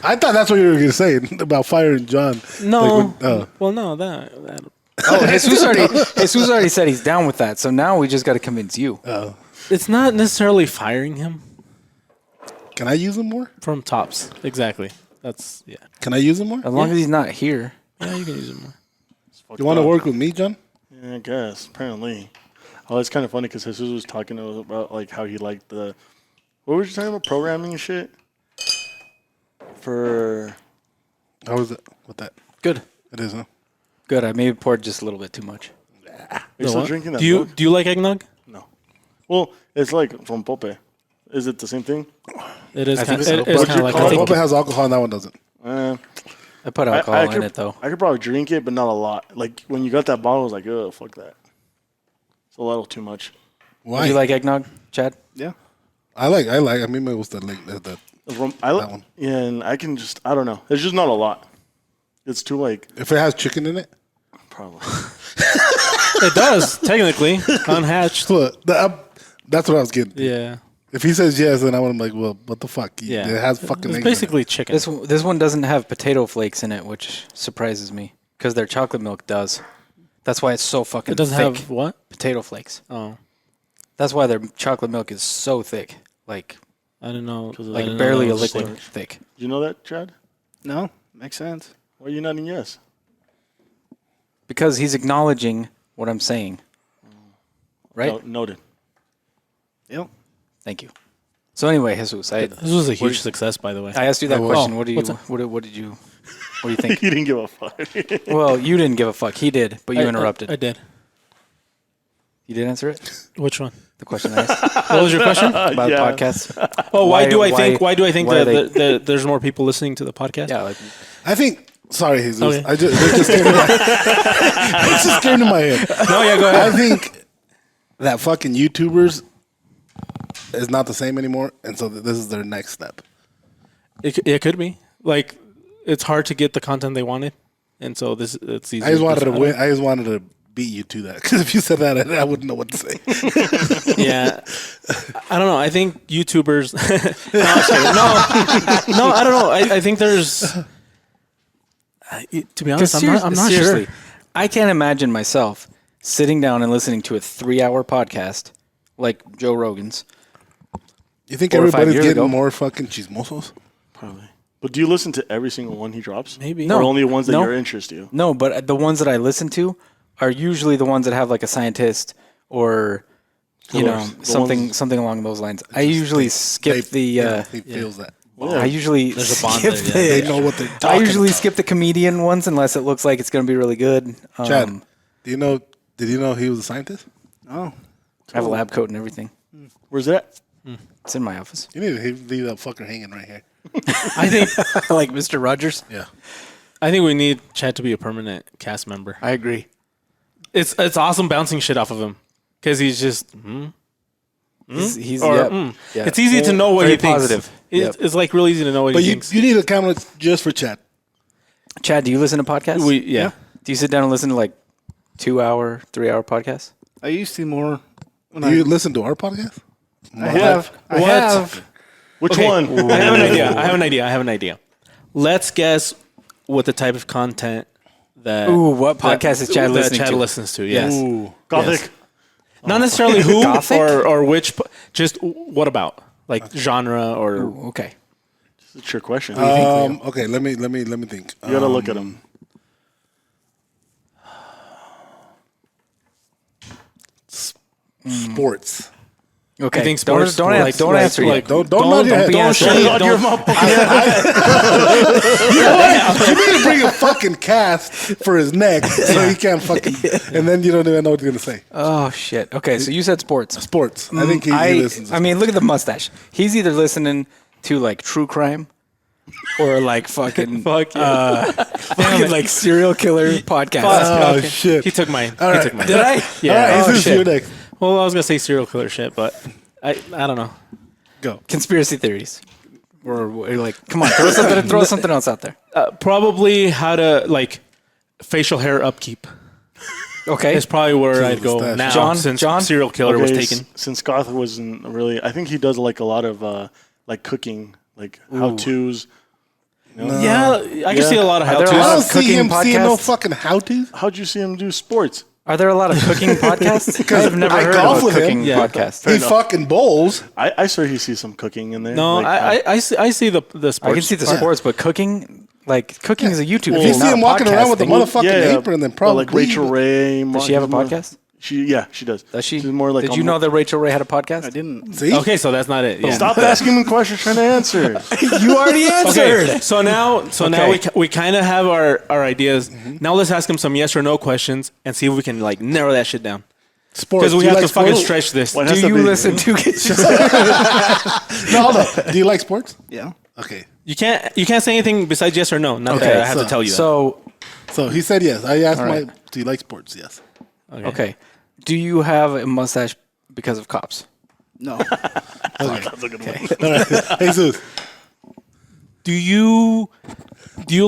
I thought that's what you were going to say about firing John. no. Like, Well, no, that Oh, Jesus already said he's down with that. So now we just got to convince you. It's not necessarily firing him Can I use him more? from Tops. Exactly. That's yeah. Can I use him more? As long as he's not here. Yeah, you can use him more. You want to work with me, John? Yeah, I guess. Apparently. Oh, it's kind of funny because Jesus was talking about like how he liked the. What were you talking about? Programming and shit. For. How was it with that? Good. It is, huh? Good. I maybe poured just a little bit too much. Are you still What? drinking that? Do you milk? do you like eggnog? No. Well, it's like from Pope. Is it the same thing? It is I kind think of, so. it is But kind of like your I think Copa has alcohol and that one doesn't. I put alcohol in it though. I could probably drink it, but not a lot. Like when you got that bottle, I was like, oh, fuck that. It's a little too much. Why? Do you like eggnog, Chad? Yeah. I like. I mean, it was the like the. That one. Yeah, and I can just, I don't know. It's just not a lot. It's too like, If it has chicken in it, probably. it does technically unhatched. look, that's what I was getting. Yeah, If he says yes, then I'm like, well, what the fuck? yeah. It has fucking. It's eggs in it. basically chicken. This one doesn't have potato flakes in it, which surprises me because their chocolate milk does. That's why it's so fucking It doesn't thick. have what? Potato flakes. Oh, That's why their chocolate milk is so thick, like I don't know. I like didn't know barely that a was liquid like- thick. You know that, Chad? No, makes sense. Why are you nodding yes? Because he's acknowledging what I'm saying. Right? No, noted. Yep. Thank you. So anyway, Jesus, This was a huge success, by the way. I asked you that Oh, question. oh, What do you what's what did you think? He didn't give a fuck. Well, you didn't give a fuck. He did, but you interrupted. I did. You did answer it? Which one? The question I asked What was your question? about Yeah. podcasts. Oh, why do I why- think? Why do I think why are that, that there's more people listening to the podcast? Yeah, like I think. Sorry, Jesus. Okay. It just came to my. It just came to my head. No, yeah, go ahead. I think that fucking YouTubers is not the same anymore, and so this is their next step. It could be like it's hard to get the content they wanted, and so it's easy. I just wanted to win. I just wanted to beat you to that because if you said that, I wouldn't know what to say. Yeah, I don't know. I think YouTubers. No, I'm just kidding. No, I don't know. I think there's. To be honest, I'm not seriously, sure. I can't imagine myself sitting down and listening to a 3-hour podcast like Joe Rogan's. You think 4 or 5 everybody's years getting ago. more fucking chismosos? Probably. But do you listen to every single one he drops? Maybe. Or No. only the ones that No. your interest you? No, but the ones that I listen to are usually the ones that have like a scientist or you know The something along those lines. I usually skip the. he feels that. I usually There's a bond skip there, They the. know what they're I talking usually about. skip the comedian ones unless it looks like it's going to be really good. Chad, do you know? Did you know he was a scientist? Oh, I have a lab coat and everything. Where's that? It's in my office. You need to leave that fucker hanging right here. I think Like Mr. Rogers. Yeah. I think we need Chad to be a permanent cast member. I agree. It's awesome bouncing shit off of him because he's just. He's Or, yep. Yeah. It's easy to know what Very he thinks. positive. It's, Yep. it's like real easy to know what But he you thinks. need a camera just for Chad. Chad, do you listen to podcasts? Yeah. Do you sit down and listen to like 2-hour, 3-hour podcasts? I used to more. When Do you listen to our podcast? I have. I What? have. Which Okay, one? I have an idea. Let's guess what the type of content that. Ooh, what podcast is Chad that listening Chad to? listens to. Yes. Ooh. Gothic. Not necessarily who Gothic? or which, just what about like genre or. Ooh, okay. It's a trick question. Okay, let me think. you gotta look at them. Sports. Okay. I think sports. Don't answer yet. Don't nod your head. be answering. shake- Nod your mouth. You need to bring a fucking cast for his neck so he can't fucking. And then you don't even know what you're gonna say. Oh shit. Okay, so you said sports. Sports. I think he listens. I mean, look at the mustache. He's either listening to like true crime or like fucking Fuck yeah. fucking like serial killer podcasts. Oh Okay. shit! He took mine. All He right. took mine. Did I? Yeah. All right, Oh, this is shit. you next. Well, I was gonna say serial killer shit, but I don't know. Go. Conspiracy theories. Or like, come on, throw something else out there. Probably how to like facial hair upkeep. Okay. It's probably where I'd go mustache. now John? since John? serial killer was Okay, taken. Since Goth wasn't really, I think he does like a lot of like cooking, like how tos. Yeah, I can see a lot of Are how there a I lot to. don't of see cooking him seeing no podcasts? fucking how-tos. How'd you see him do sports? Are there a lot of cooking podcasts? I've never I heard golf of a with him. cooking Yeah. podcast. He fucking bowls. I swear he sees some cooking in there. No, Like, I see the sports. I can see the sports, but cooking is a YouTube. If you thing, see not him a walking around with a podcast thing. motherfucking apron, then but probably like Rachel Ray. Does she have a she's more- podcast? She does. Does she? She's more like Did you know that Rachel Ray had a podcast? I didn't. See? Okay, so that's not it. Yeah. Stop asking him questions, trying to answer. You already answered. Okay, so now we kind of have our ideas. Now let's ask him some yes or no questions and see if we can like narrow that shit down. Sports. Because we Do you have like to fucking sports? stretch this. What has Do to you be- listen to? No, hold on. Do you like sports? Yeah. Okay. You can't say anything besides yes or no. Not Okay, that I have so- to tell you that. So, So he said yes. I asked right. do you like sports? Yes. okay. Do you have a mustache because of cops? No. Okay. All right. Jesus. Do you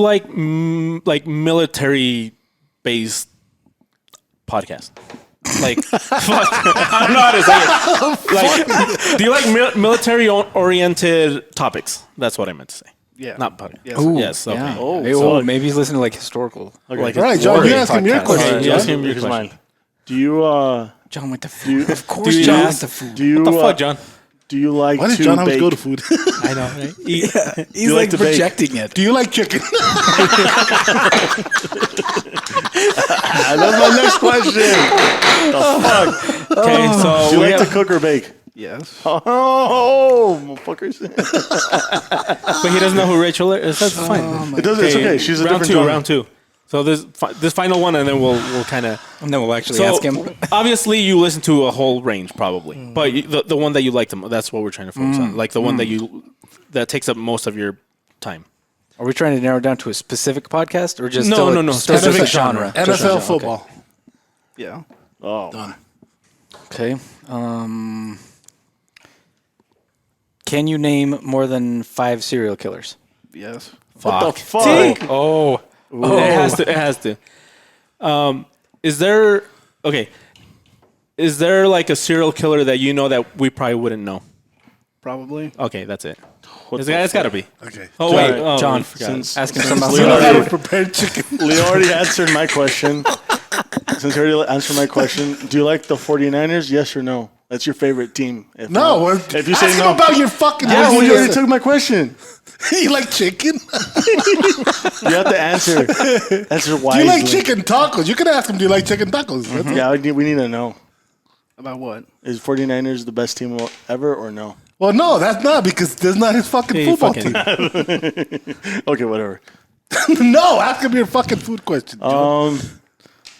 like military based podcast? Like, fuck, I don't know how to say it. Like, do you like military oriented topics? That's what I meant to say. Yeah. Not podcast. Yes. Ooh, Yes. Okay. Yeah. Oh, Hey, so- maybe he's listening to like historical. Like All right, John. war You ask him your podcast. question. Okay, John. ask him your Here's question. mine. Do you John went to food. Of course, do you John ask- went to food. do you What the fuck, John? do you like Why does to John always bake? go to food? I know, right? He's you like like to bake? projecting it. Do you like chicken? That's my next question. The fuck? Okay, Do so you we like have, to cook or bake? Yes. Oh, motherfuckers. but he doesn't know who Rachel is. That's fine. It doesn't. It's okay. She's a round different two. genre. Round two. So this final one, and then we'll kind of. And then we'll actually So ask him. obviously, you listen to a whole range, probably, but the one that you like the most, that's what we're trying to focus on. Like the one that takes up most of your time. Are we trying to narrow it down to a specific podcast or just No, still a no. specific Specific genre? NFL Just a genre, football. Yeah. Oh, Okay. Can you name more than 5 serial killers? Yes. what the fuck? Oh. It has to. It has to. Is there okay? Is there like a serial killer that you know that we probably wouldn't know? Probably. Okay, that's it. What It's the got to be. Okay. Oh wait, John- John. John, Since- ask him since something Leo else. already- Prepared chicken. Leo already answered my question. Since you already answered my question, do you like the 49ers? Yes or no? That's your favorite team. If No. not- Well, if you ask say him no, about your fucking. yeah, well, you business. already took my question. You like chicken? You have to answer. Answer Do wisely. you like chicken tacos? You could ask him. Do you like chicken tacos? That's it. Yeah, we need to know. About what? Is 49ers the best team ever or no? Well, no, that's not because there's not his fucking Hey, football fucking- team. Okay, whatever. No, ask him your fucking food question. Joe.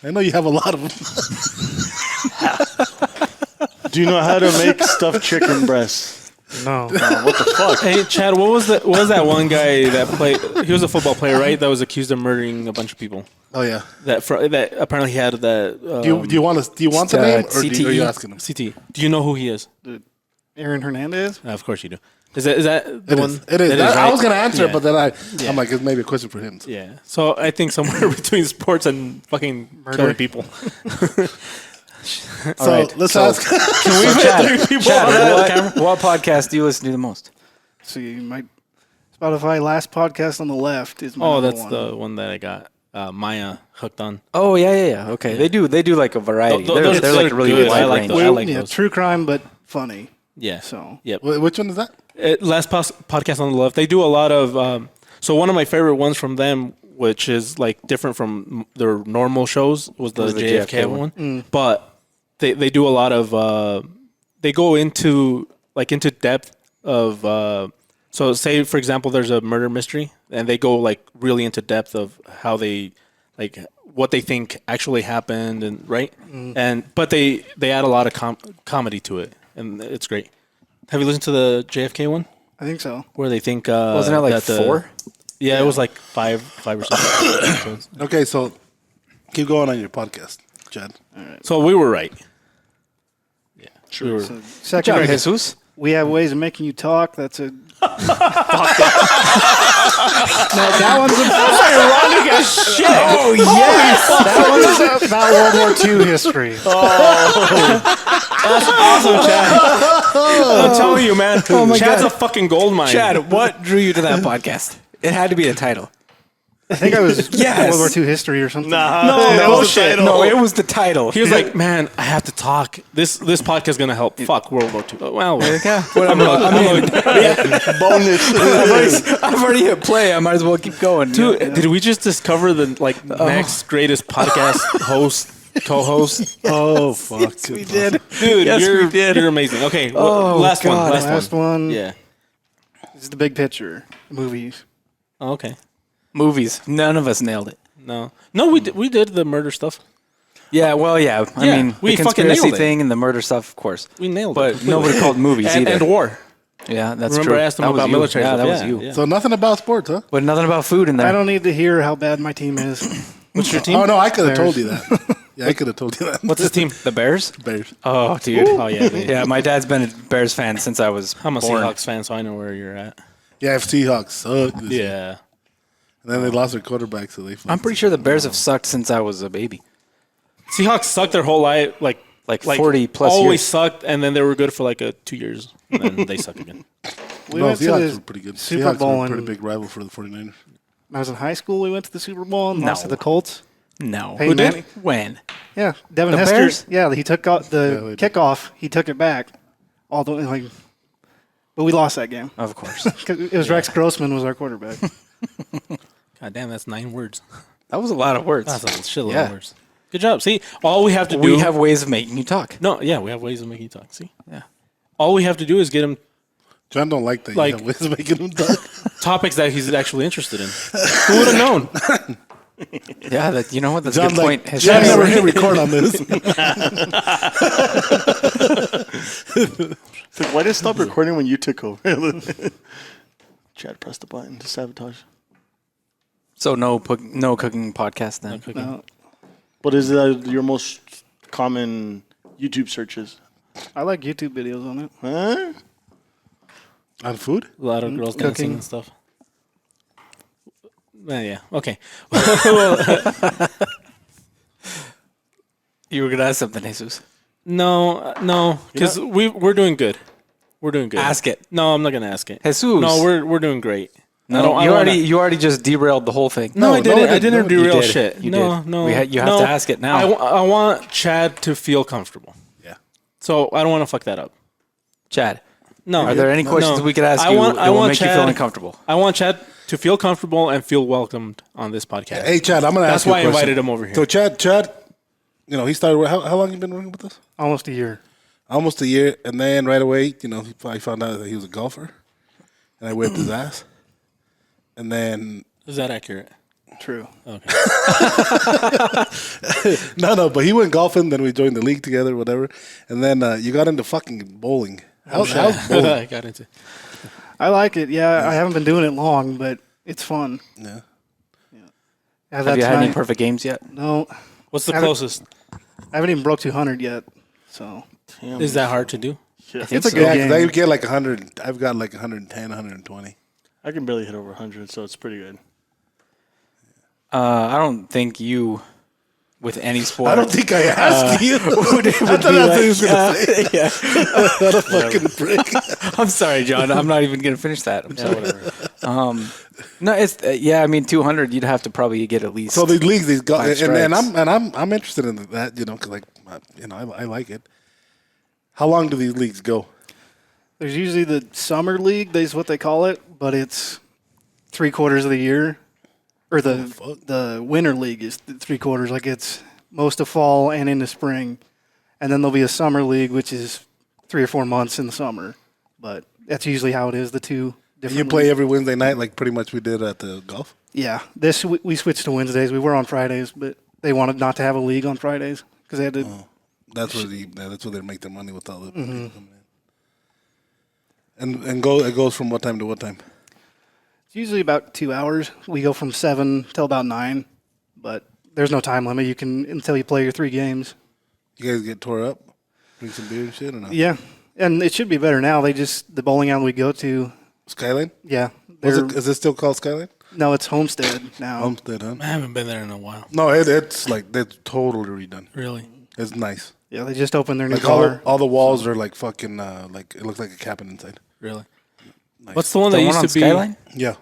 I know you have a lot of them. Do you know how to make stuffed chicken breasts? No. What the fuck? Hey, Chad, what was that one guy that played? He was a football player, right? That was accused of murdering a bunch of people. Oh yeah. That apparently he had that. Do you want the name or CTE? are you asking him? CT? Do you know who he is? Aaron Hernandez? Of course you do. Is that the It one? is. It is. I right? was gonna answer it, Yeah. but then I'm like, it's maybe a question for him. So. Yeah. So I think somewhere between sports and fucking killing people. So right, let's so- ask. Chad, what podcast do you listen to the most? See, my Spotify last podcast on the left is my Oh, number that's one. the one that I got Maya hooked on. Oh yeah. Okay, they do like a variety. They're like a really good. wide I like range. those. I like yeah, those. true crime, but funny. Yeah. So Yep. Which one is that? Last podcast on the left. They do a lot of. So one of my favorite ones from them, which is like different from their normal shows, was the JFK one. But they do a lot of. They go into depth of. So say for example, there's a murder mystery, and they go like really into depth of how they like what they think actually happened, and right, but they add a lot of comedy to it, and it's great. Have you listened to the JFK one? I think so. Where they think Wasn't it like that the- 4? Yeah, it was like five or something. Okay, so keep going on your podcast, Chad. So we were right. Yeah, True. we So were. second, John Jesus. we have ways of making you talk. That's a. No, that one's ironic as shit. Oh yes. that one's about World War II history. Awesome, Chad. I'm telling you, man. Chad's a fucking gold mine. Chad, what drew you to that podcast? It had to be a title. I think I was Yes. World War II history or something. Nah, No, that was the bullshit. title. No, it was the title. He was like, "Man, I have to talk. This podcast is gonna help. Fuck World War II. Oh, well, yeah, whatever. bonus. I've already hit play. I might as well keep going. dude, did we just discover the next greatest podcast host, co-host? Oh fuck! we did. Dude, Yes, you're, we did. you're amazing. Okay, Oh, last one. God. Last one. Last one. Yeah. This is the big picture. Movies. Oh, okay. Movies. None of us nailed it. No, we did the murder stuff. Yeah, well, yeah. I Yeah, mean, we the fucking conspiracy nailed it. thing and the murder stuff, of course. We nailed But it. completely. nobody called movies and, either. and war. Yeah, that's Remember true. I asked him That was about you. military Yeah, stuff. that was Yeah, you. yeah. So nothing about sports, huh? But nothing about food in there. I don't need to hear how bad my team is. What's your team? Oh no, I could have told Bears. you that. Yeah, I could have told you that. What's his team? The Bears? Bears? Oh, dude. Oh yeah, Yeah, my dad's been a Bears fan since I was I'm a born. Seahawks fan, so I know where you're at. Yeah, if Seahawks suck. this year. Yeah. And then they lost their quarterback, so they. I'm pretty sure the Bears have sucked since I was a baby. Seahawks sucked their whole life, like 40 plus always years. sucked, and then they were good for 2 years, and then they suck again. We no, went to Seahawks the were pretty good. Super Seahawks Bowl were a pretty in- big rival for the 49ers. When I was in high school, we went to the Super Bowl and No. lost to the Colts. No. Peyton did? Manning. When? Yeah, Devin The Hester. Bears? Yeah, he took out the they did. kickoff. He took it back all the way. But we lost that game. Of course. 'Cause it was Rex Grossman was our quarterback. God damn, that's 9 words. That was a lot of words. That's a shitload Yeah. of words. Good job. See, all we have to do. We have ways of making you talk. no, yeah, we have ways of making you talk. See, Yeah. all we have to do is get him John don't like that. Like- You have ways of making him talk. topics that he's actually interested in. Who would have known? Yeah, you know what? That's a John's good like, point. His John family- never hit record on this. It's like, why did it stop recording when you took over? Chad pressed the button to sabotage. So no cooking podcast then. No, What is your most common YouTube searches? I like YouTube videos on it. Huh? On food? A lot of girls dancing Cooking. and stuff. Yeah. Okay. You were gonna ask something, Jesus. No, because we're doing good. We're doing good. Ask it. No, I'm not gonna ask it. Jesus. No, we're doing great. I No, don't- I you wanna- you already just derailed the whole thing. No, I No, didn't. no, I didn't no, you derail did. shit. You no, did. no. You have no. to ask it now. I want Chad to feel comfortable. Yeah. So I don't want to fuck that up. Chad, No. are there any questions we could ask I you want- that I will want make you feel Chad- uncomfortable? I want Chad to feel comfortable and feel welcomed on this podcast. Hey, Chad, I'm going to That's ask you a why I question. invited him over here. So, Chad, he started, how long you been working with us? Almost a year. Almost a year. And then right away, I found out that he was a golfer. And I whipped his ass. And then, Is that accurate? True. Okay. no, but he went golfing. Then we joined the league together, whatever. And then you got into fucking bowling. How's bowling? I got into. I like it. Yeah, I haven't been doing it long, but it's fun. Yeah. Yeah, Have that's you had any nice. perfect games yet? No, What's the Haven't- closest? I haven't even broke 200 yet. So Is that hard to do? it's a so. good Yeah, game. because I get like 100. I've got like 110, 120. I can barely hit over 100, so it's pretty good. I don't think you, with any sport. I don't think I asked you. I thought that's what he was going to say. Yeah. What a fucking prick. I'm sorry, John. I'm not even gonna finish that. I'm sorry. Whatever. No, it's I mean, 200. You'd have to probably get at least. So these leagues, these guys, Five and strikes. I'm interested in that, because I like it. How long do these leagues go? There's usually the summer league. That's what they call it, but it's 3/4 of the year, or the winter league is 3/4. Like it's most of fall and into spring, and then there'll be a summer league, which is 3 or 4 months in the summer. But that's usually how it is. The two different. You play leagues. every Wednesday night, like pretty much we did at the golf. Yeah, we switched to Wednesdays. We were on Fridays, but they wanted not to have a league on Fridays because they had to. That's where they make their money with all the people coming in. And it goes from what time to what time? It's usually about 2 hours. We go from 7 till about 9, but there's no time limit. You can until you play your 3 games. You guys get tore up, drink some beer and shit, or no? Yeah, and it should be better now. The bowling alley we go to, Skyline? yeah, Is it still called Skyline? no, it's Homestead now. Homestead, huh? I haven't been there in a while. No, it's totally redone. Really? It's nice. Yeah, they just opened their new Like bar. all the walls are like fucking like it looks like a cabin inside. Really? Nice. What's the one the that one used on to be? Skyline? Yeah.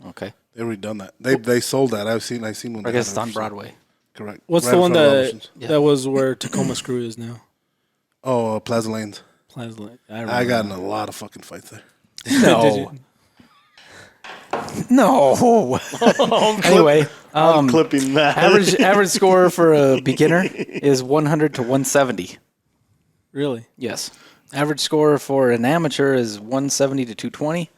Okay. They redone that. They sold that. I've seen when. I they guess had it's on it. Broadway. Correct. What's Right the in one front of that Robinson's. that was where Tacoma Screw is now? Oh, Plaza Lanes. Plaza. I got in a lot of fucking fights there. No. No. Anyway, I'm clipping that. average score for a beginner is 100 to 170. Really? Yes. Average score for an amateur is 170 to 220,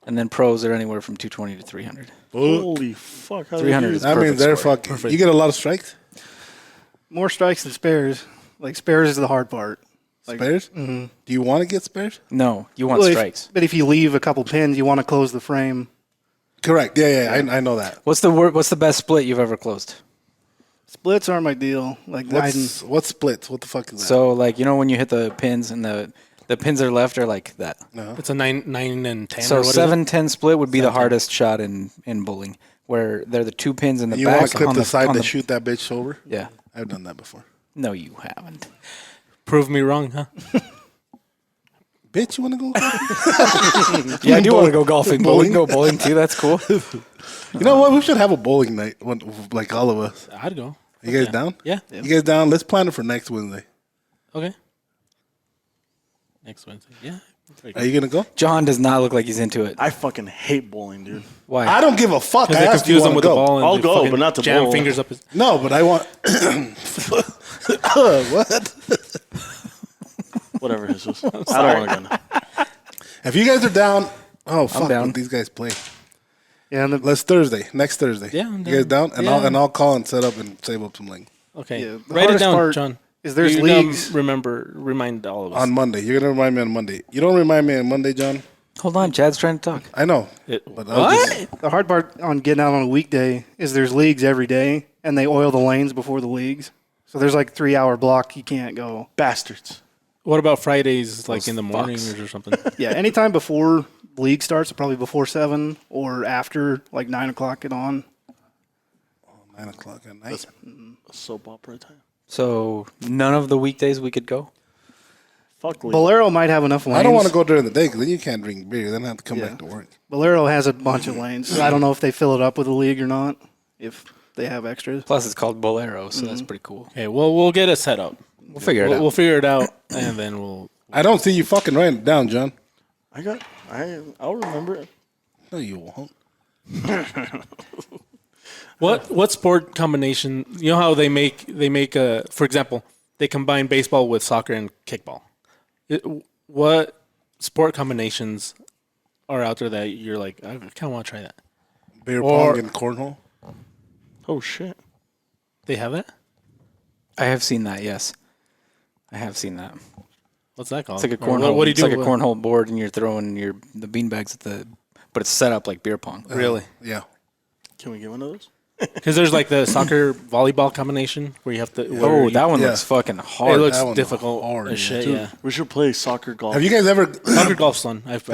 and then pros are anywhere from 220 to 300. Holy fuck! How 300 do is they I do mean, perfect they're score. fucking. Perfect. You get a lot of strikes. More strikes than spares. Like spares is the hard part. Spares? Mm-hmm. Do you want to get spares? No, you want Well, strikes. but if you leave a couple pins, you want to close the frame. Correct. Yeah. I know that. What's the best split you've ever closed? Splits aren't my deal. Like What's splits? What the fuck is that? So like when you hit the pins and the pins that are left are like that. It's a 9 and 10. So or what is it? 7-10 split would be the hardest shot in bowling, where they're the two pins in the you back. want to clip on the side on to shoot that bitch over? Yeah. I've done that before. No, you haven't. Prove me wrong, huh? Bitch, you want to go? Yeah, I do want to go golfing, but we can go bowling too. That's cool. You know what? We should have a bowling night, like all of us. I'd go. You guys down? Yeah. You guys down? Let's plan it for next Wednesday. Okay. Next Wednesday. Yeah. Are you gonna go? John does not look like he's into it. I fucking hate bowling, dude. Why? I don't give a fuck. I They asked you confuse want him to with the go. ball. And I'll they go, fucking but not to jam bowl. fingers up his. No, but I want. What? Whatever this is. I don't want to go now. If you guys are down, oh fuck, down. let these guys play. Yeah, and Let's Thursday, next Thursday. Yeah, I'm you guys down. down? And Yeah. I'll call and set up and save up some link Okay. Yeah, the Write it hardest down, part John. is there's You leagues. Remind all of us. on Monday. You're gonna remind me on Monday. You don't remind me on Monday, John. Hold on, Chad's trying to talk. I know, but I'll just, The hard part on getting out on a weekday is there's leagues every day, and they oil the lanes before the leagues. So there's like 3-hour block you can't go. Bastards. What about Fridays, like Those in the morning fucks. or something? Yeah, anytime before league starts, probably before 7 or after like 9 o'clock get on. 9 o'clock at night. Soap opera time. So none of the weekdays we could go. Fuck league. Bolero might have enough lanes. I don't want to go during the day because then you can't drink beer. Then I have to come Yeah. back to work. Bolero has a bunch of lanes. So I don't know if they fill it up with a league or not. If they have extras. Plus, it's called Bolero, so that's pretty cool. Okay, well, we'll get it set up. We'll figure it out. We'll figure it out, and then we'll. I don't see you fucking writing it down, John. I'll remember it. No, you won't. What sport combination? You know how they make for example, they combine baseball with soccer and kickball. What sport combinations are out there that you're like, I kind of want to try that? Beer Or- pong and cornhole. Oh shit. They have that? I have seen that. Yes, I have seen that. What's that called? It's like a Or cornhole. What do you it's do? like a cornhole board, and you're throwing the beanbags at but it's set up like beer pong. Really? Yeah. Can we get one of those? Because there's like the soccer volleyball combination where you have to. where Oh, you- that one Yeah. looks fucking It hard. looks that one's difficult hard, as yeah. shit. Yeah. We should play soccer golf. Have you guys ever? Soccer golf's fun. Have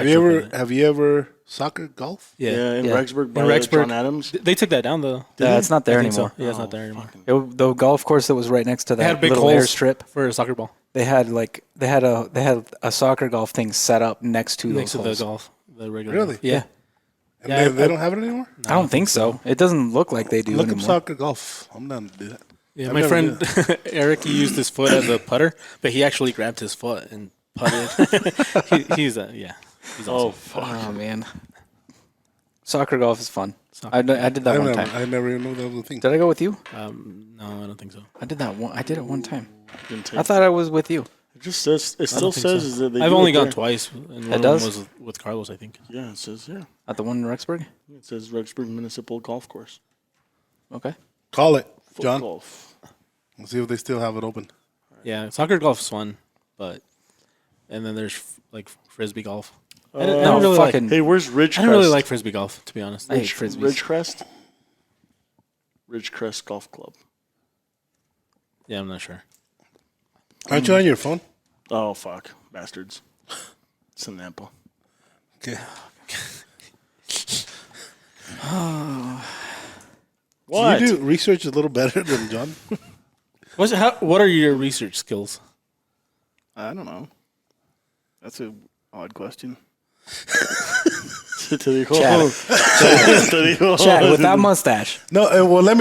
you ever soccer golf? Yeah. Yeah, in Yeah. Rexburg by In Rexburg. John Adams. They took that down though. Yeah, it's not there I think so. anymore. Yeah, it's not there anymore. The golf course that was right next to They had that big little holes airstrip. for a soccer ball They had a soccer golf thing set up next to next to those the holes. golf. The regular. Really? golf. Yeah. And Yeah, they don't have it anymore. I don't think so. It doesn't look like they do Look up anymore. soccer golf. I'm down to do that. Yeah, I've my never friend Eric, he used his foot as a putter, but he actually grabbed his foot and putted. He's Oh awesome. fuck. Oh man, soccer golf is fun. Soccer. I did that one time. I never even knew that was a thing. Did I go with you? No, I don't think so. I did that one. I did it one time. Didn't take- I thought I was with you. It just says. It still think says so. is that they I've do only it gone there. twice, and one It of does? them was with Carlos, I think. Yeah, it says At the one in Rexburg. It says Rexburg Municipal Golf Course. Okay. Call it, Foot John. golf. Let's see if they still have it open. Yeah, soccer golf's fun, but and then there's like frisbee golf. I No, don't really fucking. Hey, where's Ridgecrest? I don't really like frisbee golf, to be honest. I hate frisbees. Ridgecrest. Ridgecrest Golf Club. Yeah, I'm not sure. Aren't you on your phone? Oh fuck, bastards. It's an Nampa. Okay. What? You do research a little better than John. What are your research skills? I don't know. That's a odd question. Te dijo. Chad. Te dijo. Chad, with that mustache. No, well, let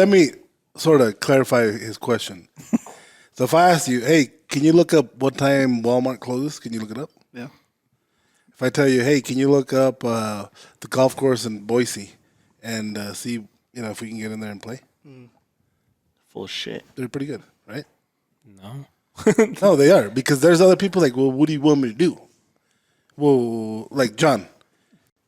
me sort of clarify his question. So if I ask you, hey, can you look up what time Walmart closes? Can you look it up? Yeah. If I tell you, hey, can you look up the golf course in Boise and see, if we can get in there and play? Full shit. They're pretty good, right? No. No, they are, because there's other people like, well, what do you want me to do? Well, like John.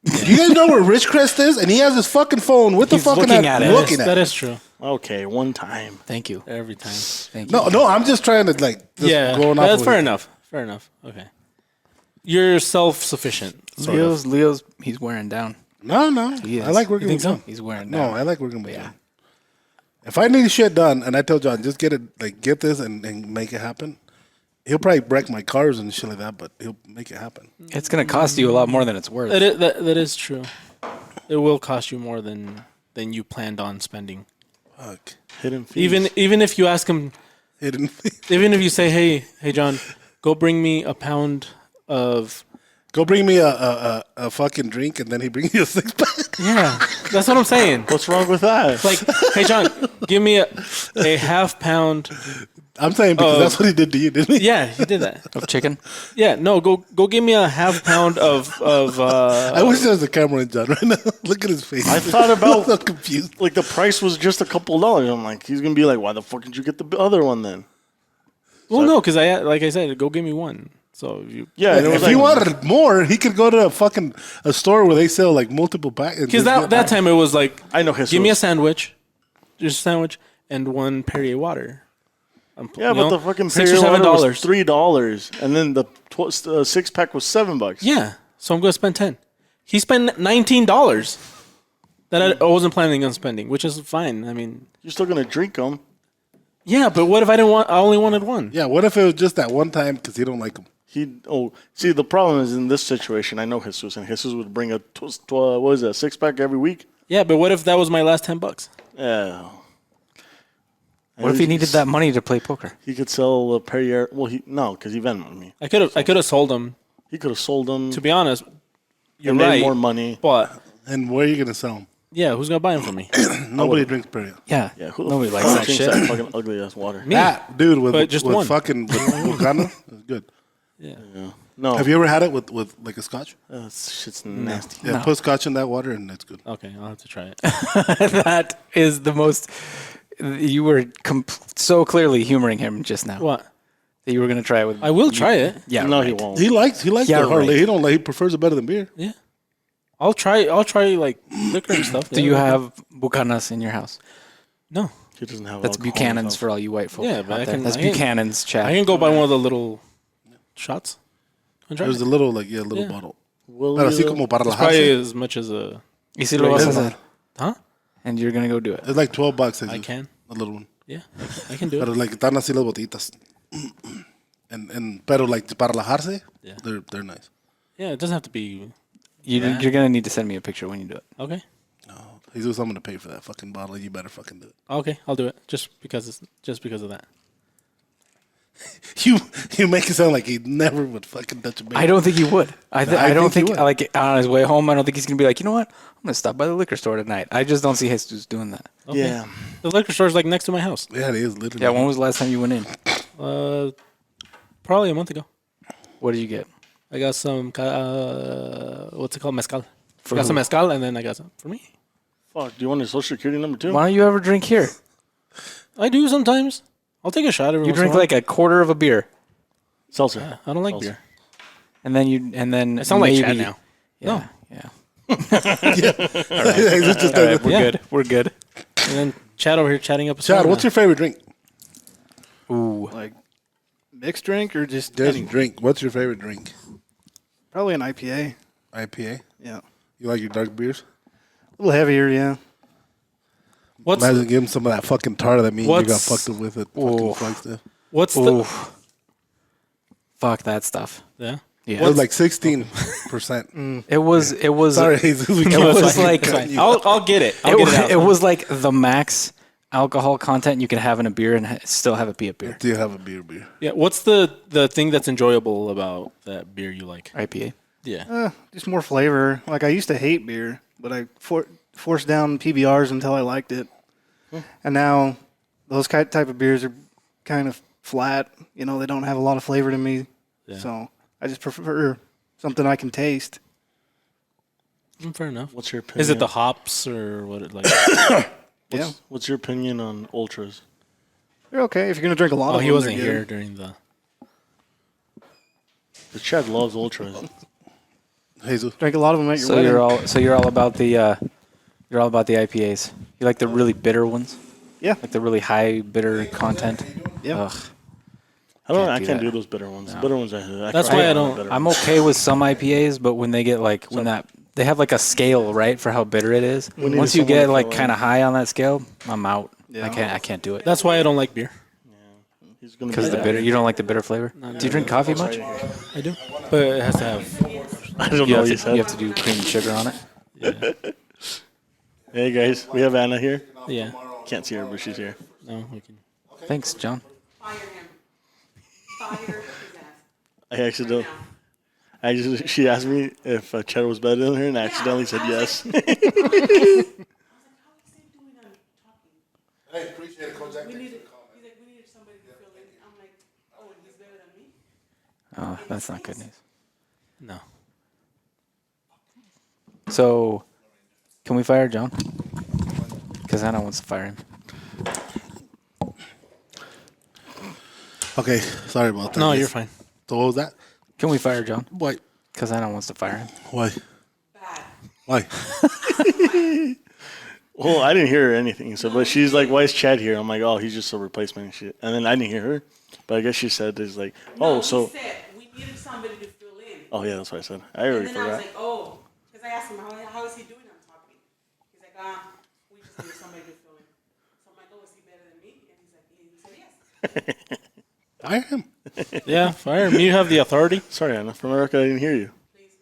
Do you guys know where Ridgecrest is? And he has his fucking phone with the He's fucking looking app, at it. looking at That it. is true. Okay, one time. Thank you. Every time. Thank you. No, I'm just trying to like, just Yeah, going off that's of fair it. enough. Fair enough. Okay. You're self-sufficient. Sort of. Leo's, he's wearing down. No, He is. I like working You with think so? John. He's wearing No, down. I like working with John. If I need shit done and I tell John, just get it, like get this and make it happen, he'll probably wreck my cars and shit like that, but he'll make it happen. It's going to cost you a lot more than it's worth. That is true. It will cost you more than you planned on spending. Fuck. Hidden fees. Even if you ask him, Hidden. even if you say, hey John, go bring me a pound of. Go bring me a fucking drink and then he brings you a 6-pack. Yeah, that's what I'm saying. What's wrong with that? Like, hey John, give me a half pound. I'm saying because that's what he did to you, didn't he? Yeah, he did that. Of chicken? Yeah, no, go give me a half pound of I wish there was a camera in John right now. Look at his face. I thought about so confused. like the price was just a couple dollars. I'm like, he's gonna be like, why the fuck did you get the other one then? Well, no, because like I said, go give me one. So you. Yeah, and it was If like, he wanted more, he could go to a store where they sell like multiple packs. Because that time it was like, I know his. give me a sandwich, just a sandwich, and one Perrier water. Yeah, you but know, the fucking $6 or Perrier water was $7. $3, and then the 6-pack was $7. Yeah, so I'm going to spend 10. He spent $19 that I wasn't planning on spending, which is fine. I mean, You're still gonna drink them. yeah, but what if I only wanted one? Yeah, what if it was just that one time because he don't like them? See, the problem is in this situation. I know Jesus, and Jesus would bring a 6-pack every week. Yeah, but what if that was my last $10? Yeah. What if he needed that money to play poker? He could sell a Perrier. Well, because he Venmoed me. I could have sold them. He could have sold them. To be honest, you're and made right. more money. But And where are you gonna sell them? yeah, who's gonna buy them for me? Nobody drinks Perrier. Yeah. Yeah, who the Nobody fuck likes that drinks shit. That fucking ugly ass water. Me. That dude with But just one. fucking with Bucana is good. Yeah. No, Have you ever had it with like a scotch? shit's nasty. Yeah, No. put scotch in that water and it's good. Okay, I'll have to try it. That is the most. You were so clearly humoring him just now. What? That you were going to try it with. I will try it. Yeah. No, right. he won't. He likes Yeah, the hard right. He don't like. He prefers it better than beer. Yeah. I'll try like liquor and stuff. Do you have Bucanas in your house? No. He doesn't have. That's alcohol Buchanan's himself. for all you white folk. Yeah, but out I there. can- That's I can- Buchanan's, Chad. I can go buy one of the little shots. And try There's it. a little little Yeah. bottle. Will Pero you, así como para It's probably relajarse. as much as a. Y si lo vas a Regular. hacer. Huh? And you're going to go do it. It's like $12. I can. A little one. Yeah, I can do Pero it. like están así las botitas. Pero like para relajarse, Yeah. they're nice. Yeah, it doesn't have to be. You're going to need to send me a picture when you do it. Okay. Jesus, I'm gonna pay for that fucking bottle. You better fucking do it. Okay, I'll do it just because of that. You make it sound like he never would fucking touch a beer. I don't think he would. I I don't think think, he would. like, on his way home, I don't think he's going to be like, you know what? I'm going to stop by the liquor store tonight. I just don't see Jesus doing that. Okay. Yeah. The liquor store's like next to my house. Yeah, it is literally. Yeah, when was the last time you went in? Probably a month ago. What did you get? I got some. What's it called? Mezcal. For got who? some mezcal, and then I got some for me. Fuck. Do you want your social security number too? Why don't you ever drink here? I do sometimes. I'll take a shot every You once in drink a while. like a quarter of a beer, Seltzer. I don't like Seltzer. beer. and then I sound like maybe, Chad now. Yeah, yeah. It's just All right, we're Yeah. good. We're good. And then Chad over here chatting up. A Chad, song what's now. your favorite drink? Ooh, Like mixed drink or just Just any? drink. What's your favorite drink? Probably an IPA. IPA. Yeah. You like your dark beers? A little heavier, yeah. What's Imagine give him some of that fucking tar that means you got What's- fucked up with it. Fucking Oof. Flagstaff. what's ooh. the Fuck that stuff. yeah? Yeah, It was like 16%. it was. It was. Sorry, Jesus, we It can't was fucking like. It's cut fine. you. I'll get it. I'll It, get was, it out. it was like the max alcohol content you can have in a beer and still have it be a beer. Do you have a beer? Yeah. What's the thing that's enjoyable about that beer you like? IPA. Yeah. Just more flavor. Like I used to hate beer, but I forced down PBRs until I liked it, and now those type of beers are kind of flat. You know, they don't have a lot of flavor to me, so I just prefer something I can taste. Fair enough. What's your opinion? Is it the hops or what? What's your opinion on ultras? They're okay if you're gonna drink a lot Oh, of them. he wasn't they're here good. during the. The Chad loves ultras. Jesus. Drink a lot of them at your So wedding. you're all about the IPAs. You like the really bitter ones, Yeah. like the really high bitter content. Yeah. Ugh. I do can't that. do those bitter ones. The bitter ones I That's cry why I on the don't- bitter I'm ones. okay with some IPAs, but when they get like they have like a scale, right, for how bitter it is. needed Once you someone get to like fill in. kind of high on that scale, I'm out. Yeah. I can't do it That's why I don't like beer. He's gonna because be the that. bitter. You don't like the bitter flavor. Do you drink coffee much? I do, but it has to have. I don't You know have what you to, you have said. to do cream and sugar on it. Hey guys, we have Anna here. Yeah. Can't see her, but she's here. No, we can. Thanks, John. Fire him. Fire his ass. I accidentally. She asked me if Chad was better than her, and I accidentally said yes. How is he doing on talking? Hey, appreciate it, Coach. He's like, we needed somebody to fill in. I'm like, oh, and he's better than me? Oh, that's not good news. No. So, can we fire John? Because Anna wants to fire him. Okay, sorry about that. No, Yes. you're fine. So what was that? Can we fire John? Why? Because Anna wants to fire him. Why? Bad. Why? Well, I didn't hear anything. So, but she's like, "Why is Chad here?" I'm like, "Oh, he's just a replacement and shit." And then I didn't hear her, but I guess she said, "There's like, No, oh, so, he said we needed somebody to fill in. oh yeah, that's what I said. I And already then I was forgot." like, oh, because I asked him, how is he doing on talking? He's like, we just needed somebody to fill in. So I'm like, oh, is he better than me? And he's like, he said yes. I am. Yeah, fire him. You have the authority. Sorry, Anna. From America, I didn't hear you. Please.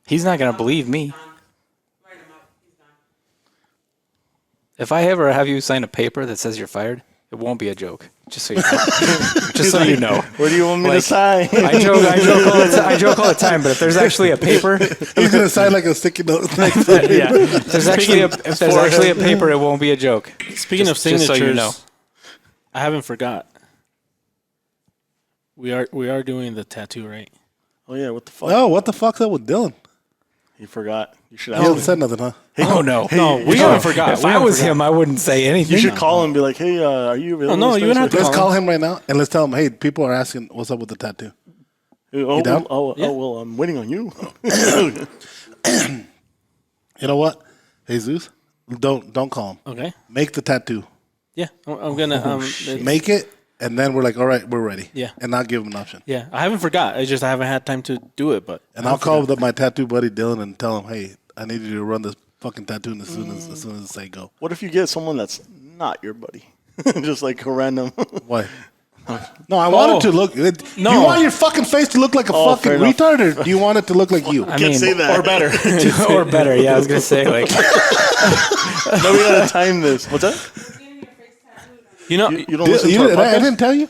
He's not going to believe me. Done. Write him up. He's done. If I ever have you sign a paper that says you're fired, it won't be a joke. Just so you know. Just so you know. Where do you want me to Like, sign? I joke all the time, but if there's actually a paper, He's gonna sign like a sticky note. yeah, if there's actually a paper, it won't be a joke. Speaking of Just signatures, so you know. I haven't forgot. We are doing the tattoo, right? Oh yeah, what the fuck? Oh, what the fuck's up with Dylan? He forgot. You should He ask hasn't him. said nothing, huh? Oh no, No, we haven't forgot. If I was him, I wouldn't say anything. You should call him and be like, "Hey, are you available?" no, this you don't Thursday?" have to Let's call call him right now and let's tell him, hey, people are asking what's up with the tattoo. Oh, You down? well, I'm waiting on you. You know what? Jesus, don't call him. Okay. Make the tattoo. Yeah, I'm gonna. Make it, and then we're like, all right, we're ready. Yeah. And not give him an option. Yeah, I haven't forgot. I just haven't had time to do it, but And I'll call my tattoo buddy Dylan and tell him, hey, I need you to run this fucking tattoo as soon as I say go. What if you get someone that's not your buddy, just like a random? Why? No, I want it to look. No. You want your fucking face to look like a Oh, fucking fair enough. retard, or do you want it to look like you? I Can't mean, say that. or better. or better. Yeah, I was gonna say like. No, we gotta time this. What's that? Getting your face tattooed. You know, You don't listen to our I podcast? didn't tell you.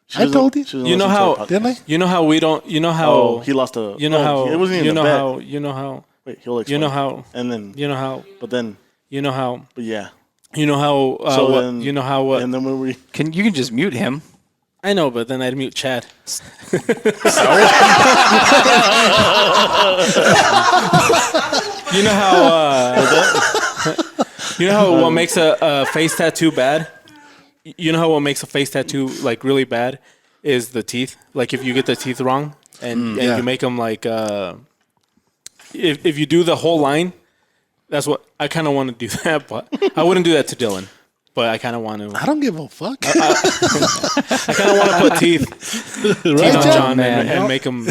She I doesn't- told you. she doesn't You know listen to how- our podcast. Didn't I? you know how we don't. You know how. Oh, he lost a. You know how. It wasn't even you a know bet. how. You know how. Wait, he'll explain. You know how. And then, You know how. but then, You know how. but yeah. You know how. So what, then, you know how. What? And then when we, You can just mute him. I know, but then I'd mute Chad. You know how. You know how what makes a face tattoo bad? You know how what makes a face tattoo like really bad is the teeth. Like if you get the teeth wrong and Yeah. you make them like if you do the whole line, that's what I kind of want to do that, but I wouldn't do that to Dylan. But I kind of want to. I don't give a fuck. I kind of want to put teeth Right, on John? John man. and make him.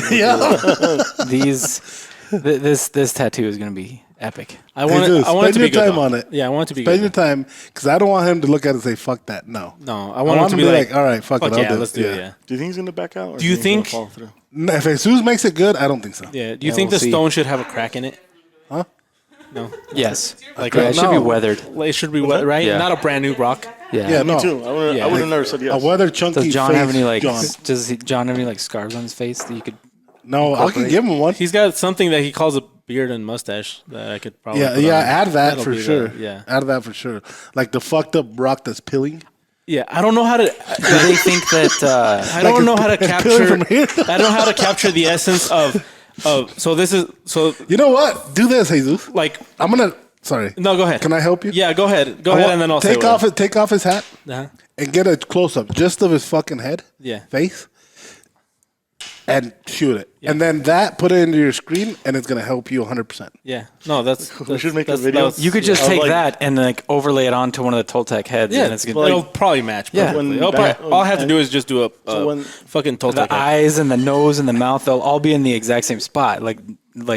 This tattoo is gonna be epic. I want Hey, it. dude, I want it to spend be your good. time though. on it. Yeah, I want it to be Spend good. your time, because I don't want him to look at it and say, fuck that. No. No, I I want want him to be like, all right, fuck it. I'll yeah, do it. let's do it. Yeah. do you think he's gonna back out? Or Do you he's gonna think- follow through? If Jesus makes it good, I don't think so. Yeah. Do you Yeah, think we'll the see. stone should have a crack in it? Huh? No. Yes. Like Yeah, it should be No. weathered. It should be wet, right? Yeah. Not a brand new rock. Yeah. Yeah, no. Me too. I would have never said yes. A weather chunky Does John face, have any like? John. Does John have any like scars on his face that you could No, I can give him one. He's got something that he calls a beard and mustache that I could probably. Yeah, put yeah. on. Add that That'll for be sure. yeah, Add that for sure. Like the fucked up rock that's peeling. yeah. I don't know how to. Do they think that? I don't know how to it's peeling capture. from here. I don't know how to capture the essence of. So this is so You know what? Do this, Jesus. like. I'm gonna. Sorry. No, go ahead. Can I help you? Yeah, go ahead. Go I ahead, want- and then I'll take say off it. Take off his hat Uh-huh. and get a close up just of his fucking head. Yeah. Face. And shoot it, and then put it into your screen, and it's gonna help you 100%. Yeah. No, that's. We should make a that's- video. that's- You could just I would take like- that and like overlay it onto one of the Toltec heads. Yeah, and it's gonna, well, it'll probably match. Yeah. Perfectly. When All I have to do is just do a when- fucking the Toltec. head. eyes and the nose and the mouth, they'll all be in the exact same spot. Like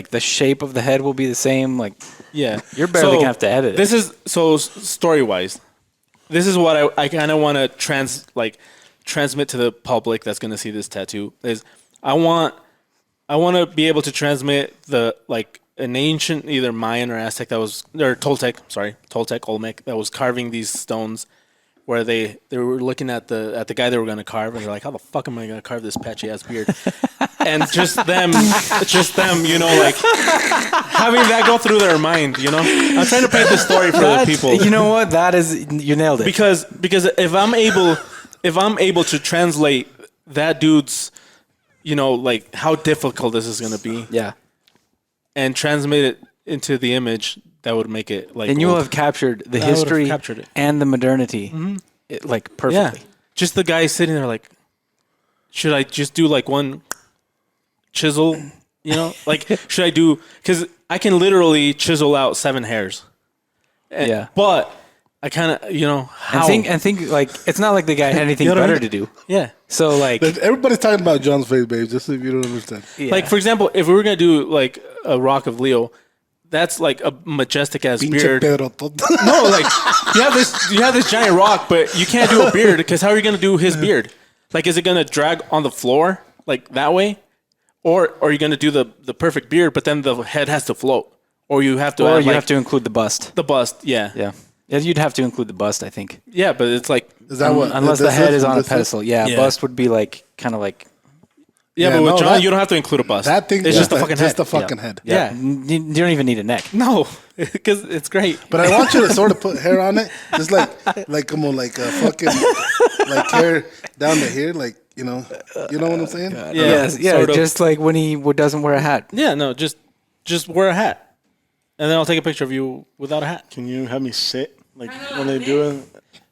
the shape of the head will be the same. Like Yeah, You're barely gonna have to edit it. This is so story wise. This is what I kind of want to transmit to the public that's going to see this tattoo. Is I want to be able to transmit an ancient either Mayan or Aztec Toltec Olmec that was carving these stones, where they were looking at the guy they were going to carve, and they're like, how the fuck am I going to carve this patchy ass beard? And just them, like having that go through their mind, I'm trying to paint the story for the people. You know what? You nailed it. Because if I'm able to translate that dude's, like how difficult this is going to be, yeah. and transmit it into the image, that would make it like. And you will old. have captured the I would have history captured it. and the modernity, like perfectly. Yeah, just the guy sitting there like, should I just do like one chisel? Like should I do? Because I can literally chisel out 7 hairs. Yeah. But I kind of, how? And think like it's not like the guy had anything You know what I better mean? to do. Yeah. So like, Everybody's talking about John's face, babe. Just so if you don't understand. yeah. Like for example, if we were gonna do like a Rock of Leo, that's like a majestic ass Pinche beard. Pedro Toto. No, like you have this giant rock, but you can't do a beard because how are you gonna do his beard? Like, is it gonna drag on the floor like that way, or are you gonna do the perfect beard, but then the head has to float, or you have to or add, you like, have to include the bust. the bust? Yeah, Yeah. You'd have to include the bust, I think. yeah, but it's like Is that what? Unless the this head is on a This pedestal. Yeah, Yeah. bust would be like kind of like yeah, Yeah, but with no, John, that- you don't have to include a bust. That thing. it's just the fucking Just head. the fucking head. Yeah. You don't even need a neck. No, because it's great. But I want you to sort of put hair on it, just like a fucking like hair down to here, like you know what I'm saying? Yeah, Yes, yeah, sort of. just like when he doesn't wear a hat. Yeah, no, just wear a hat, and then I'll take a picture of you without a hat. Can you have me sit like when they do it?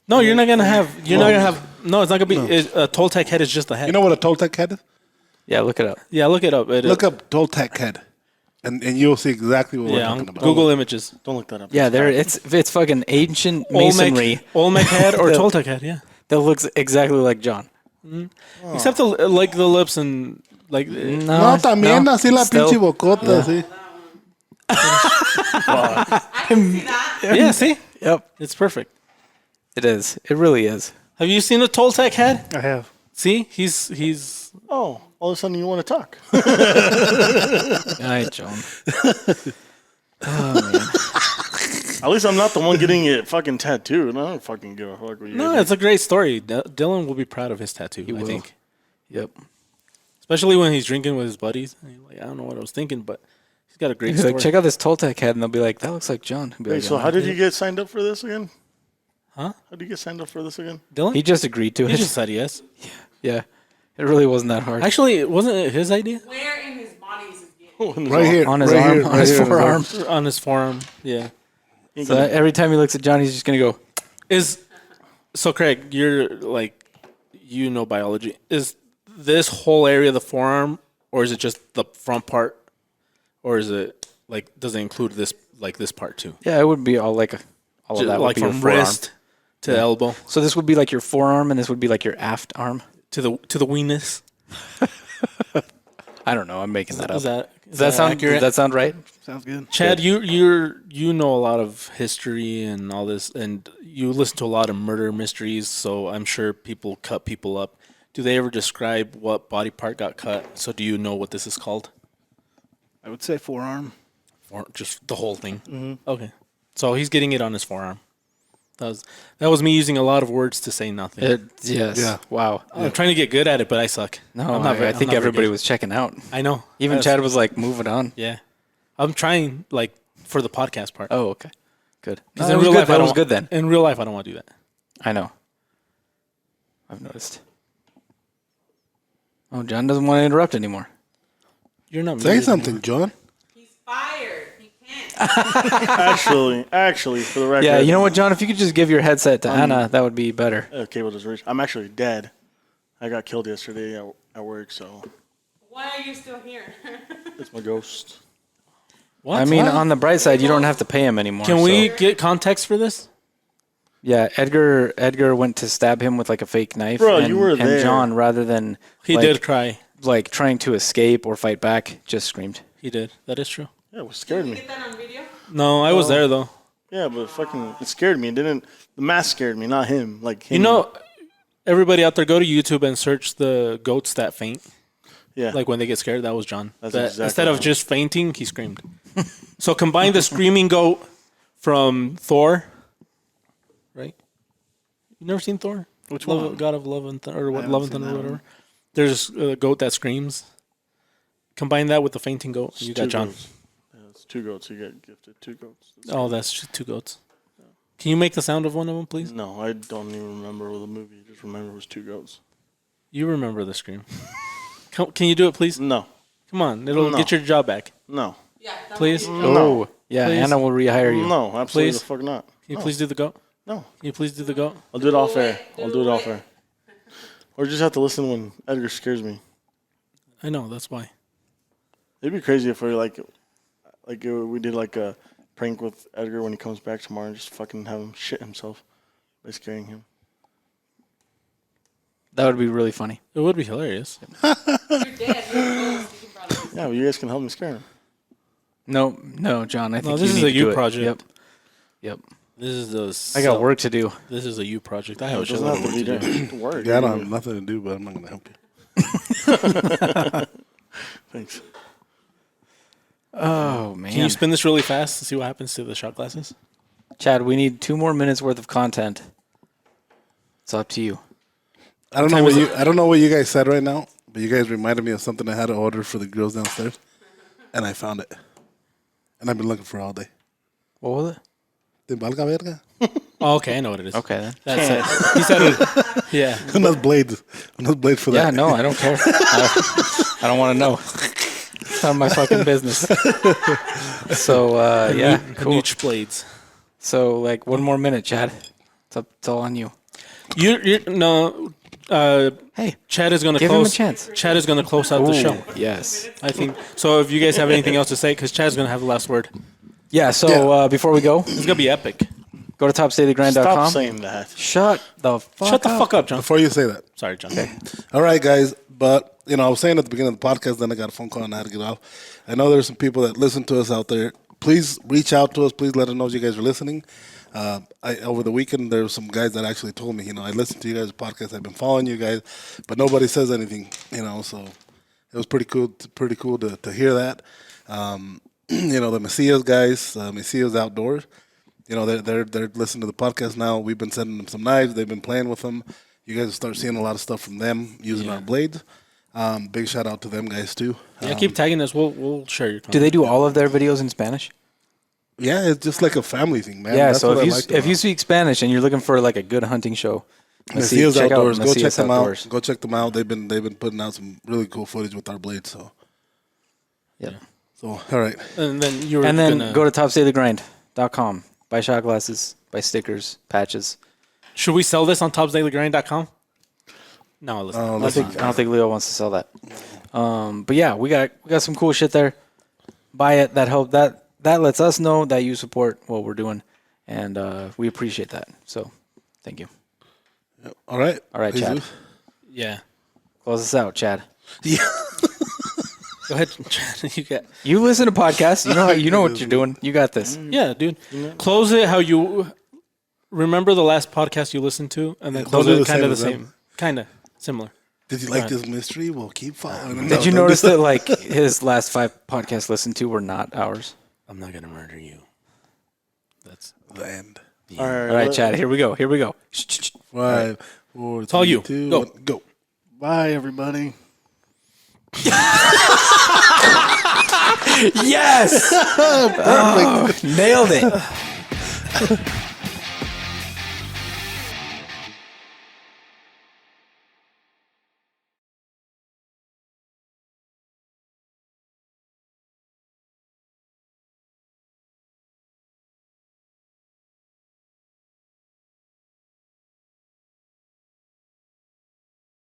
No, you're not gonna have. You're not gonna have. No, it's not gonna be. A Toltec head is just a head. You know what a Toltec head is? Yeah, look it up. Yeah, look it up. Look up Toltec head, and you'll see exactly what we're Yeah, talking on about. Google Images. Don't look that up. Yeah, there it's fucking ancient masonry Olmec head or The- Toltec head. Yeah, that looks exactly like John. except the lips and like. No, también así la still- pinche bocota, sí. I can see that. Yeah, see, Yep, it's perfect. it is. It really is. Have you seen a Toltec head? I have. See, he's. Oh, all of a sudden you want to talk. All right, John. At least I'm not the one getting it fucking tattooed. I don't fucking give a fuck what you No, guys it's a great story. Dylan will be proud of his tattoo. I will. think, Yep. especially when he's drinking with his buddies. And he's like, I don't know what I was thinking, but he's got a great He's story. like, check out this Toltec head, and they'll be like, that looks like John. He'll be Wait, like, so "Yeah." how did you get signed up for this again? Huh? How did you get signed up for this again? Dylan. He just agreed to He it. just said yes. Yeah, it really wasn't that hard. Actually, wasn't it his idea? Where in his body is his gift? Right here, on his right arm, here, on right his here, forearm. On his forearm. Yeah. So every time he looks at John, he's just gonna go. So Craig, you're like, biology. Is this whole area the forearm, or is it just the front part, or is it like does it include this part too? Yeah, it would be all like all of that would Like be your from forearm. wrist to elbow So this would be like your forearm, and this would be like your aft arm. to the weenus. I don't know. I'm making that up. Is that Does that sound accurate? Does that sound right? Sounds good. Chad, you know a lot of history and all this, and you listen to a lot of murder mysteries. So I'm sure people cut people up. Do they ever describe what body part got cut? So do you know what this is called? I would say forearm. Or just the whole thing? Mm-hmm. Okay. So he's getting it on his forearm. That was me using a lot of words to say nothing. Yes. Yeah. Wow. I'm trying to get good at it, but I suck. No, I'm not very- I I'm think not very everybody good. was checking out. I know. Even Chad was like, moving on. Yeah, I'm trying like for the podcast part. Oh, okay. Good. Because No, in it was real good. life, I That don't was good then. In real life, I don't want to do that. I know. I've noticed. Oh, John doesn't want to interrupt anymore. You're not Say muted. something, John. He's fired. He can't. Actually, for the record. Yeah, you know what, John? If you could just give your headset to Anna, that would be better. Cable does reach. I'm actually dead. I got killed yesterday at work, so Why are you still here? it's my ghost. What? I mean, on the bright side, you don't have to pay him anymore. Can so- we get context for this? Yeah, Edgar went to stab him with like a fake knife. Bro, and, you were And there. John, rather than He like, did cry. like trying to escape or fight back, just screamed. He did. That is true. Yeah, it scared Did you me. get that on video? No, I was there though. Yeah, but it scared me. It didn't. The mask scared me, not him. Like him. You know, everybody out there, go to YouTube and search the goats that faint. Yeah. Like when they get scared, that was John. That's That- exactly instead of right. just fainting, he screamed. So combine the screaming goat from Thor, right? You never seen Thor? Which Love, one? God of Love and Thunder, or what? haven't Love and seen Thunder, or that whatever. There's a goat that screams. Combine that with the fainting goat, you got Two John. goats. Yeah, it's 2 goats. You get gifted 2 goats. Oh, that's just 2 goats. Can you make the sound of one of them, please? No, I don't even remember the movie. I just remember it was 2 goats. You remember the scream. Can you do it, please? No, Come on, it'll No. get your job back. no, Yeah. that Please? would be- Oh, yeah, Please. Anna will rehire you. no. Absolutely Please? the fuck not. Can you please do the goat? No, Can you please do the goat? I'll do it off Do air. it. I'll do it Do off it. air. Or just have to listen when Edgar scares me. I know, that's why. It'd be crazy if we we did like a prank with Edgar when he comes back tomorrow and just fucking have him shit himself by scaring him. That would be really funny. It would be hilarious. You're dead. You're close. You can probably. Yeah, well, you guys can help me scare him. No, John. I think this you is need a to you do it. project. Yep. This is a I got work to do. This is a you project. I have a It doesn't have shitload to of be work to do. work. Yeah, I don't have nothing to do, but I'm not gonna help you. Thanks. Oh man, Can you spin this really fast to see what happens to the shot glasses? Chad, we need 2 more minutes worth of content. It's up to you. I don't know what you guys said right now, but you guys reminded me of something I had to order for the girls downstairs, and I found it, and I've been looking for it all day. What was it? Te valga verga. Oh, okay, I know what it is. Okay then. That's it. He said it. Yeah. Unas blades. Unas blades for Yeah, that. no, I don't care. I don't want to know. It's not my fucking business. So yeah, cool. Nooch blades. So like 1 more minute, Chad. It's all on you. You no. Hey, Chad is gonna give him a close. chance. Chad is gonna close out the Ooh, show. yes. I think so. If you guys have anything else to say, because Chad's gonna have the last word. Yeah. So before we go, It's gonna be epic. go to Stop topsdailygrind.com. saying that. Shut the fuck Shut the up. fuck up, John. Before you say that. Sorry, John. All right, guys. But, I was saying at the beginning of the podcast, then I got a phone call and I had to get off. I know there's some people that listen to us out there. Please reach out to us. Please let us know you guys are listening. Over the weekend, there were some guys that actually told me, I listened to you guys' podcast. I've been following you guys, but nobody says anything, so it was pretty cool to hear that. The Macias guys, Macias Outdoors, they're listening to the podcast now. We've been sending them some knives. They've been playing with them. You guys will start seeing a lot of stuff from them using our blades. Big shout out to them guys too. Yeah, keep tagging us. We'll share your. Do they do all of their videos in Spanish? Yeah, it's just like a family thing, man. Yeah. That's So what I if liked you about it. speak Spanish and you're looking for like a good hunting show, Macias check out Outdoors, go check Macias them Outdoors. out. Go check them out. They've been putting out some really cool footage with our blades. So Yeah. all right. And then you were And then gonna, go to topsdailygrind.com. Buy shot glasses, buy stickers, patches. Should we sell this on TopsDailyGrind.com? No, listen. I don't think Leo wants to sell that. But yeah, we got some cool shit there. Buy it. That help that lets us know that you support what we're doing, and we appreciate that. So, thank you. All right. All right, Chad. Jesus. Yeah. Close us out, Chad. Yeah. Go ahead, Chad. You got. You listen to podcasts. You know what you're doing. You got this. Yeah, dude. Close it how you remember the last podcast you listened to, and then Don't close do it the kind same of the as them. same, kind of similar. Did you like this mystery? We'll keep following. Did you notice that like his last 5 podcasts listened to were not ours? I'm not gonna murder you. That's the end? All All right, Chad. Here we go. Here we go. 5, 4, all 3, you. 2, Go. 1, go. Bye, everybody. Yes. Nailed it.